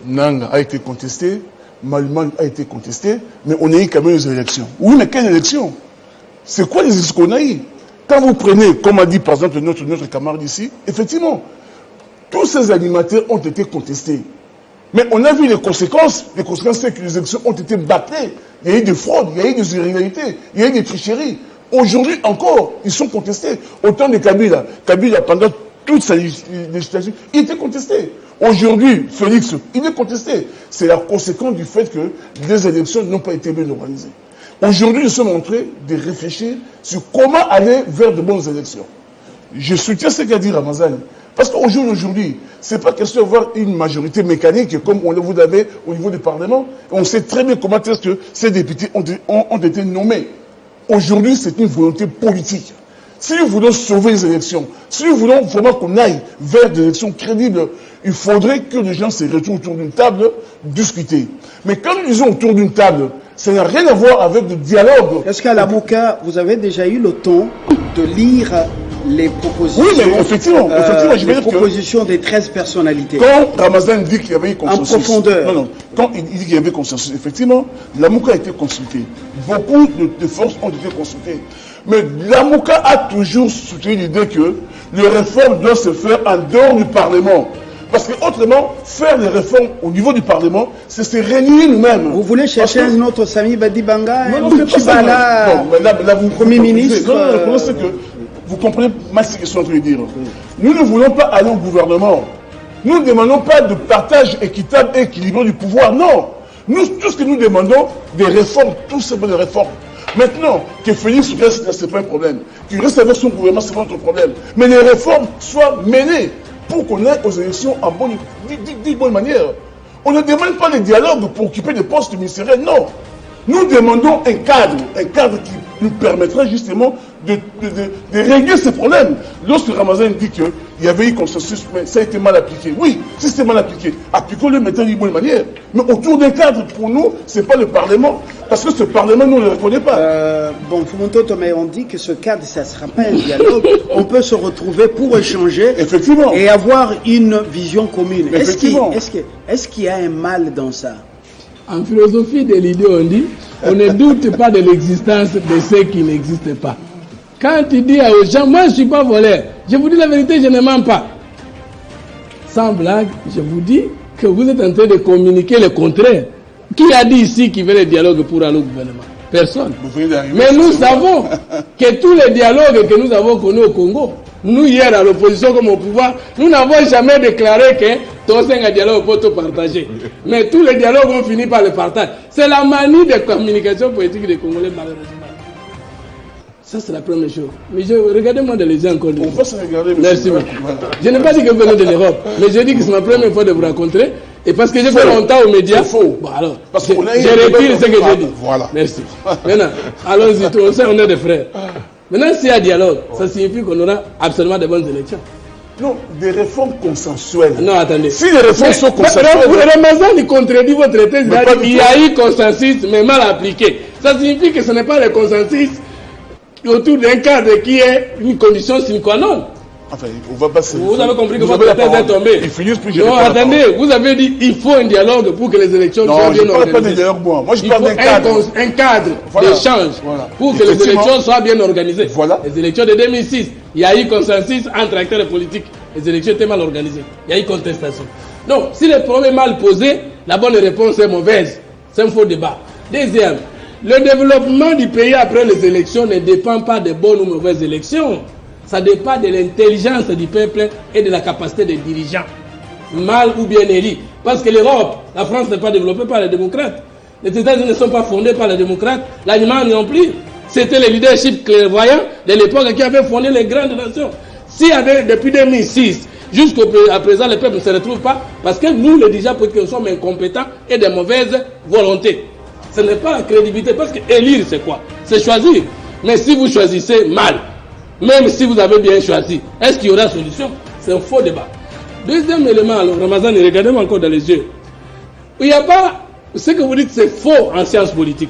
Speaker 4: Nanga a été contesté, Malman a été contesté, mais on a eu quand même les élections. Oui, mais quelle élection? C'est quoi les élections qu'on a eu? Quand vous prenez, comme a dit par exemple notre camarade ici, effectivement, tous ces animateurs ont été contestés. Mais on a vu les conséquences. Les conséquences, c'est que les élections ont été bâclées. Il y a eu des fraudes, il y a eu des irrégularités, il y a eu des tricheries. Aujourd'hui encore, ils sont contestés. Autant de Kabila. Kabila, pendant toute sa législation, il était contesté. Aujourd'hui, Félix, il est contesté. C'est la conséquence du fait que les élections n'ont pas été bien organisées. Aujourd'hui, nous sommes en train de réfléchir sur comment aller vers de bonnes élections. Je soutiens ce qu'a dit Ramazani. Parce qu'aujourd'hui, ce n'est pas question d'avoir une majorité mécanique comme vous l'avez au niveau du Parlement. On sait très bien comment est-ce que ces députés ont été nommés. Aujourd'hui, c'est une volonté politique. Si nous voulons sauver les élections, si nous voulons vraiment qu'on aille vers des élections crédibles, il faudrait que les gens se retrouvent autour d'une table, discuter. Mais quand nous disons autour d'une table, ça n'a rien à voir avec le dialogue.
Speaker 1: Est-ce qu'à la Mouka, vous avez déjà eu le temps de lire les propositions,
Speaker 4: oui, mais effectivement, je vais
Speaker 1: les propositions des 13 personnalités?
Speaker 4: Quand Ramazan dit qu'il y avait eu consensus.
Speaker 1: En profondeur.
Speaker 4: Non, quand il dit qu'il y avait consensus, effectivement, la Mouka a été consultée. Beaucoup de forces ont été consultées. Mais la Mouka a toujours soutenu l'idée que les réformes doivent se faire en dehors du Parlement. Parce qu'autrement, faire les réformes au niveau du Parlement, c'est se réunir nous-mêmes.
Speaker 1: Vous voulez chercher un autre Sami Badibanga,
Speaker 4: un
Speaker 1: petit Bala, Premier ministre
Speaker 4: non, c'est que vous comprenez mal ce que je suis en train de dire. Nous ne voulons pas aller au gouvernement. Nous ne demandons pas de partage équitable et équilibré du pouvoir. Non. Nous, tout ce que nous demandons, des réformes, tout simplement des réformes. Maintenant, que Félix reste, ce n'est pas un problème. Qu'il reste avec son gouvernement, ce n'est pas notre problème. Mais les réformes soient menées pour qu'on aille aux élections en bonne manière. On ne demande pas les dialogues pour occuper des postes ministériels, non. Nous demandons un cadre qui nous permettrait justement de régler ces problèmes. Lorsque Ramazan dit qu'il y avait eu consensus, mais ça a été mal appliqué. Oui, si c'était mal appliqué, appliquons-le maintenant d'une bonne manière. Mais autour d'un cadre, pour nous, ce n'est pas le Parlement. Parce que ce Parlement, nous ne le reconnaît pas.
Speaker 1: Bon, Fumontoto, mais on dit que ce cadre, ça ne sera pas un dialogue. On peut se retrouver pour échanger.
Speaker 4: Effectivement.
Speaker 1: Et avoir une vision commune.
Speaker 4: Effectivement.
Speaker 1: Est-ce qu'il y a un mal dans ça?
Speaker 5: En philosophie de l'idée, on dit, on ne doute pas de l'existence de ceux qui n'existent pas. Quand tu dis aux gens, moi je ne suis pas voleur, je vous dis la vérité, je ne mens pas. Sans blague, je vous dis que vous êtes en train de communiquer le contraire. Qui a dit ici qu'il veut le dialogue pour aller au gouvernement? Personne. Mais nous savons que tous les dialogues que nous avons connus au Congo, nous hier à l'opposition comme au pouvoir, nous n'avons jamais déclaré que tous un dialogue pour tout partager. Mais tous les dialogues ont fini par le partage. C'est la manie de communication politique des Congolais malheureusement. Ça c'est la première chose. Mais regardez-moi dans les yeux encore.
Speaker 4: On va se regarder.
Speaker 5: Merci beaucoup. Je n'ai pas dit que vous venez de l'Europe, mais je dis que c'est ma première fois de vous rencontrer. Et parce que j'ai fait longtemps aux médias.
Speaker 4: C'est faux.
Speaker 5: Bon, alors,
Speaker 4: parce
Speaker 5: je retire ce que j'ai dit.
Speaker 4: Voilà.
Speaker 5: Merci. Maintenant, allons-y, on est des frères. Maintenant, s'il y a dialogue, ça signifie qu'on aura absolument de bonnes élections.
Speaker 4: Non, des réformes consensuelles.
Speaker 5: Non, attendez.
Speaker 4: Si les réformes sont consensuelles.
Speaker 5: Ramazan, il contredit votre thèse. Il y a eu consensus, mais mal appliqué. Ça signifie que ce n'est pas le consensus autour d'un cadre qui est une condition sine qua non.
Speaker 4: Enfin, on va passer.
Speaker 5: Vous avez compris que votre thèse est tombée. Non, attendez, vous avez dit qu'il faut un dialogue pour que les élections soient bien organisées.
Speaker 4: Non, je ne parle pas de dialogue, moi. Je parle d'un cadre.
Speaker 5: Un cadre d'échange pour que les élections soient bien organisées.
Speaker 4: Voilà.
Speaker 5: Les élections de 2006, il y a eu consensus entre acteurs politiques. Les élections étaient mal organisées. Il y a eu contestation. Donc, si le problème est mal posé, la bonne réponse est mauvaise. C'est un faux débat. Deuxième, le développement du pays après les élections ne dépend pas de bonnes ou mauvaises élections. Ça dépend de l'intelligence du peuple et de la capacité des dirigeants, mal ou bien élus. Parce que l'Europe, la France n'est pas développée par les démocrates. Les États-Unis ne sont pas fondés par les démocrates. L'Allemagne non plus. C'était le leadership clairvoyant de l'époque qui avait fondé les grandes nations. Si depuis 2006 jusqu'à présent, le peuple ne se retrouve pas, parce que nous, les dirigeants politiques, nous sommes incompétents et de mauvaise volonté. Ce n'est pas la crédibilité, parce que élire, c'est quoi? C'est choisir. Mais si vous choisissez mal, même si vous avez bien choisi, est-ce qu'il y aura solution? C'est un faux débat. Deuxième élément, alors, Ramazan, regardez-moi encore dans les yeux. Il n'y a pas, ce que vous dites, c'est faux en sciences politiques.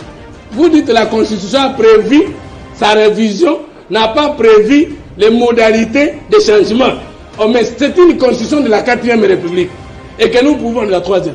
Speaker 5: Vous dites que la Constitution a prévu sa révision, n'a pas prévu les modalités de changement. Oh, mais c'est une constitution de la 4e République et que nous pouvons de la 3e.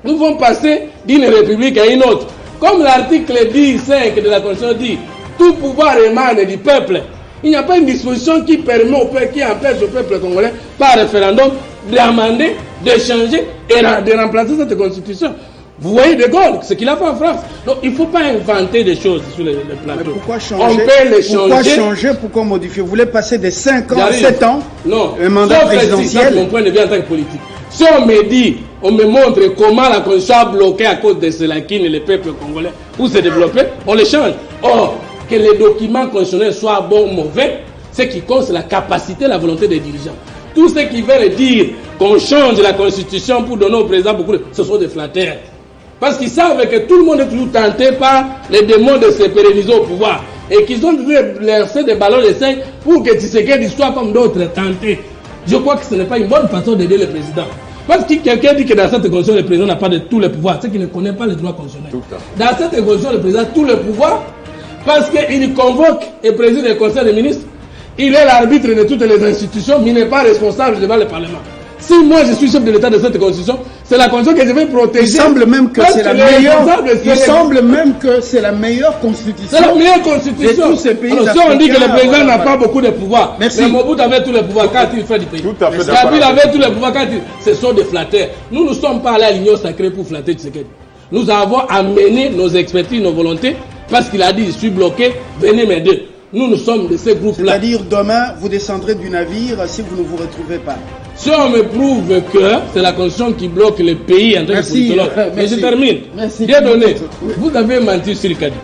Speaker 5: Nous pouvons passer d'une république à une autre. Comme l'article 10.5 de la Constitution dit, tout pouvoir émane du peuple. Il n'y a pas une disposition qui permet au peuple, qui empêche au peuple congolais, par référendum, d'amender, de changer et de remplacer cette constitution. Vous voyez De Gaulle, ce qu'il a fait en France. Donc il ne faut pas inventer des choses sur les plateaux.
Speaker 1: Mais pourquoi changer?
Speaker 5: On peut les changer.
Speaker 1: Pourquoi changer? Pourquoi modifier? Vous voulez passer de 5 ans à 7 ans?
Speaker 5: Non.
Speaker 1: Un mandat présidentiel?
Speaker 5: C'est mon point de vue en tant que politique. Si on me dit, on me montre comment la Constitution a bloqué à cause de cela qui le peuple congolais pour se développer, on les change. Or, que les documents constitutionnels soient bons ou mauvais, ce qui compte, c'est la capacité, la volonté des dirigeants. Tous ceux qui veulent dire qu'on change la Constitution pour donner au président beaucoup de... Ce sont des flatteurs. Parce qu'ils savent que tout le monde est toujours tenté par les démons de se pérenniser au pouvoir. Et qu'ils ont dû lancer des ballons d'essai pour que Tshisekedi soit comme d'autres tentés. Je crois que ce n'est pas une bonne façon d'aider le président. Parce que quelqu'un dit que dans cette constitution, le président n'a pas de tous les pouvoirs. C'est qu'il ne connaît pas les droits constitutionnels. Dans cette constitution, le président a tous les pouvoirs parce qu'il convoque et préside le conseil des ministres. Il est l'arbitre de toutes les institutions, mais il n'est pas responsable devant le Parlement. Si moi je suis chef de l'État de cette constitution, c'est la constitution que je vais protéger.
Speaker 1: Il semble même que c'est la meilleure. Il semble même que c'est la meilleure constitution.
Speaker 5: C'est la meilleure constitution.
Speaker 1: De tous ces pays.
Speaker 5: Alors, si on dit que le président n'a pas beaucoup de pouvoir,
Speaker 1: merci.
Speaker 5: Mais Mobutu avait tous les pouvoirs quand il fait du pays.
Speaker 2: Tout à fait.
Speaker 5: Kabila avait tous les pouvoirs quand il. Ce sont des flatteurs. Nous ne sommes pas allés à l'union sacrée pour flatter Tshisekedi. Nous avons amené nos expertises, nos volontés, parce qu'il a dit je suis bloqué, venez m'aider. Nous sommes de ces groupes-là.
Speaker 1: C'est-à-dire demain, vous descendrez du navire si vous ne vous retrouvez pas.
Speaker 5: Si on me prouve que c'est la constitution qui bloque le pays en tant que politologue, mais je termine.
Speaker 1: Merci.
Speaker 5: Bien donné. Vous avez menti sur le Kadi.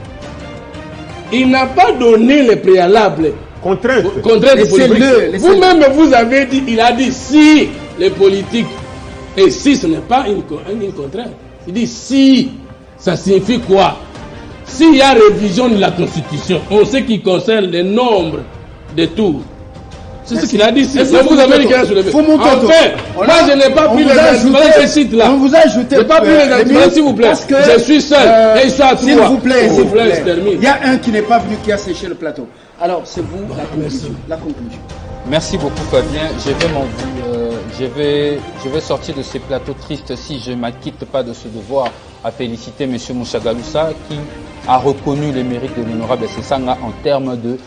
Speaker 5: Il n'a pas donné les préalables.
Speaker 2: Contrainte.
Speaker 5: Politiques. Vous-même, vous avez dit, il a dit si les politiques, et si ce n'est pas une contrainte. Il dit si, ça signifie quoi? S'il y a révision de la Constitution, on sait qu'il concerne le nombre de tours. C'est ce qu'il a dit. Vous avez dit qu'il a soulevé. Enfin, moi je n'ai pas pris les arguments là.
Speaker 1: On vous a ajouté.
Speaker 5: Je n'ai pas pris les arguments, s'il vous plaît. Je suis seul. Et ils sont à 3.
Speaker 1: S'il vous plaît, je termine. Il y a un qui n'est pas venu, qui a séché le plateau. Alors, c'est vous, la conclusion.
Speaker 3: Merci beaucoup, Fabien. Je vais sortir de ces plateaux tristes si je ne m'acquitte pas de ce devoir à féliciter M. Mouchagaloussa qui a reconnu les mérites de l'honorable Sessanga en termes de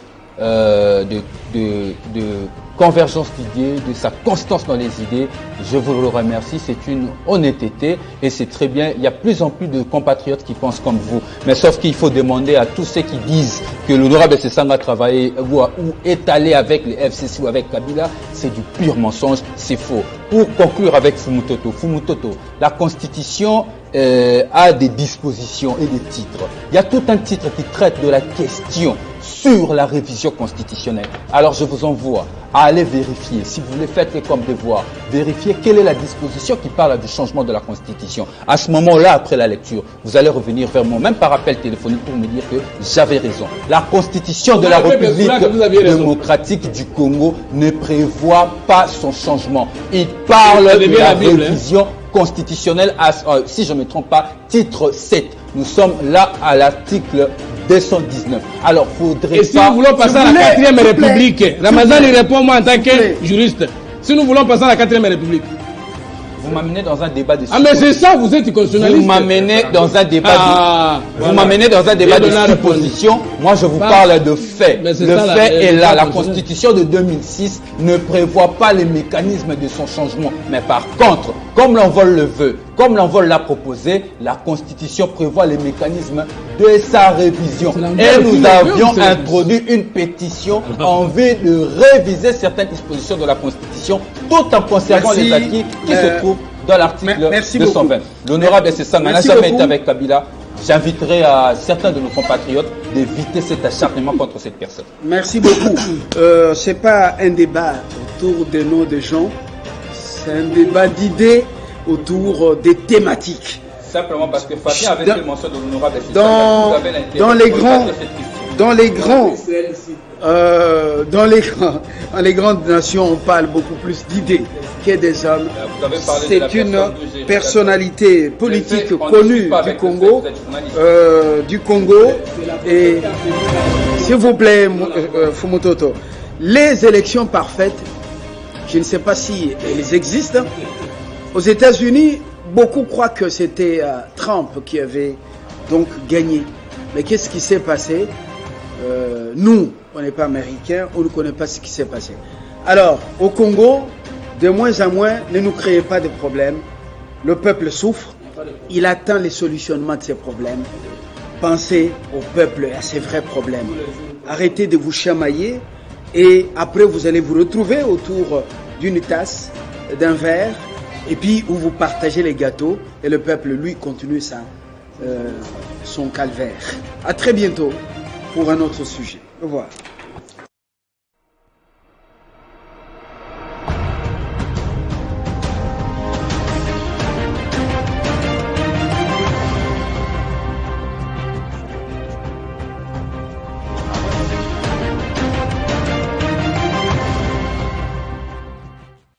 Speaker 3: convergence d'idées, de sa constance dans les idées. Je vous le remercie, c'est une honnêteté et c'est très bien. Il y a plus en plus de compatriotes qui pensent comme vous. Mais sauf qu'il faut demander à tous ceux qui disent que l'honorable Sessanga a travaillé ou est allé avec les FCC ou avec Kabila, c'est du pur mensonge, c'est faux. Pour conclure avec Fumutoto, la Constitution a des dispositions et des titres. Il y a tout un titre qui traite de la question sur la révision constitutionnelle. Alors je vous envoie à aller vérifier, si vous voulez faites comme devoir, vérifier quelle est la disposition qui parle du changement de la Constitution. À ce moment-là, après la lecture, vous allez revenir vers moi, même par appel téléphonique, pour me dire que j'avais raison. La Constitution de la République démocratique du Congo ne prévoit pas son changement. Il parle de la révision constitutionnelle, si je ne me trompe pas, titre 7. Nous sommes là à l'article 219. Alors, faudrait
Speaker 5: et si nous voulons passer à la 4e République, Ramazan il répond moi en tant que juriste. Si nous voulons passer à la 4e République.
Speaker 3: Vous m'amenez dans un débat de
Speaker 5: supposition. Ah mais c'est ça, vous êtes constitutionnaliste.
Speaker 3: Vous m'amenez dans un débat vous m'amenez dans un débat de supposition. Moi je vous parle de fait. Le fait est là. La Constitution de 2006 ne prévoit pas les mécanismes de son changement. Mais par contre, comme l'envol le veut, comme l'envol l'a proposé, la Constitution prévoit les mécanismes de sa révision. Et nous avions introduit une pétition en vue de réviser certaines dispositions de la Constitution, tout en conservant les acquis qui se trouvent dans l'article 220. L'honorable Sessanga n'a jamais été avec Kabila. J'inviterai à certains de nos compatriotes d'éviter cet acharnement contre cette personne.
Speaker 1: Merci beaucoup. Ce n'est pas un débat autour des noms des gens, c'est un débat d'idées autour des thématiques.
Speaker 3: Simplement parce que Fabien avait fait mention de l'honorable Sessanga.
Speaker 1: Dans les grandes nations, on parle beaucoup plus d'idées que des hommes. C'est une personnalité politique connue du Congo. Et s'il vous plaît, Fumutoto, les élections parfaites, je ne sais pas si elles existent. Aux États-Unis, beaucoup croient que c'était Trump qui avait donc gagné. Mais qu'est-ce qui s'est passé? Nous, on n'est pas américains, on ne connaît pas ce qui s'est passé. Alors, au Congo, de moins en moins, ne nous créez pas de problèmes. Le peuple souffre. Il attend les solutionnements de ses problèmes. Pensez au peuple et à ses vrais problèmes. Arrêtez de vous chamailler et après vous allez vous retrouver autour d'une tasse, d'un verre, et puis où vous partagez les gâteaux et le peuple, lui, continue son calvaire. À très bientôt pour un autre sujet. Au revoir.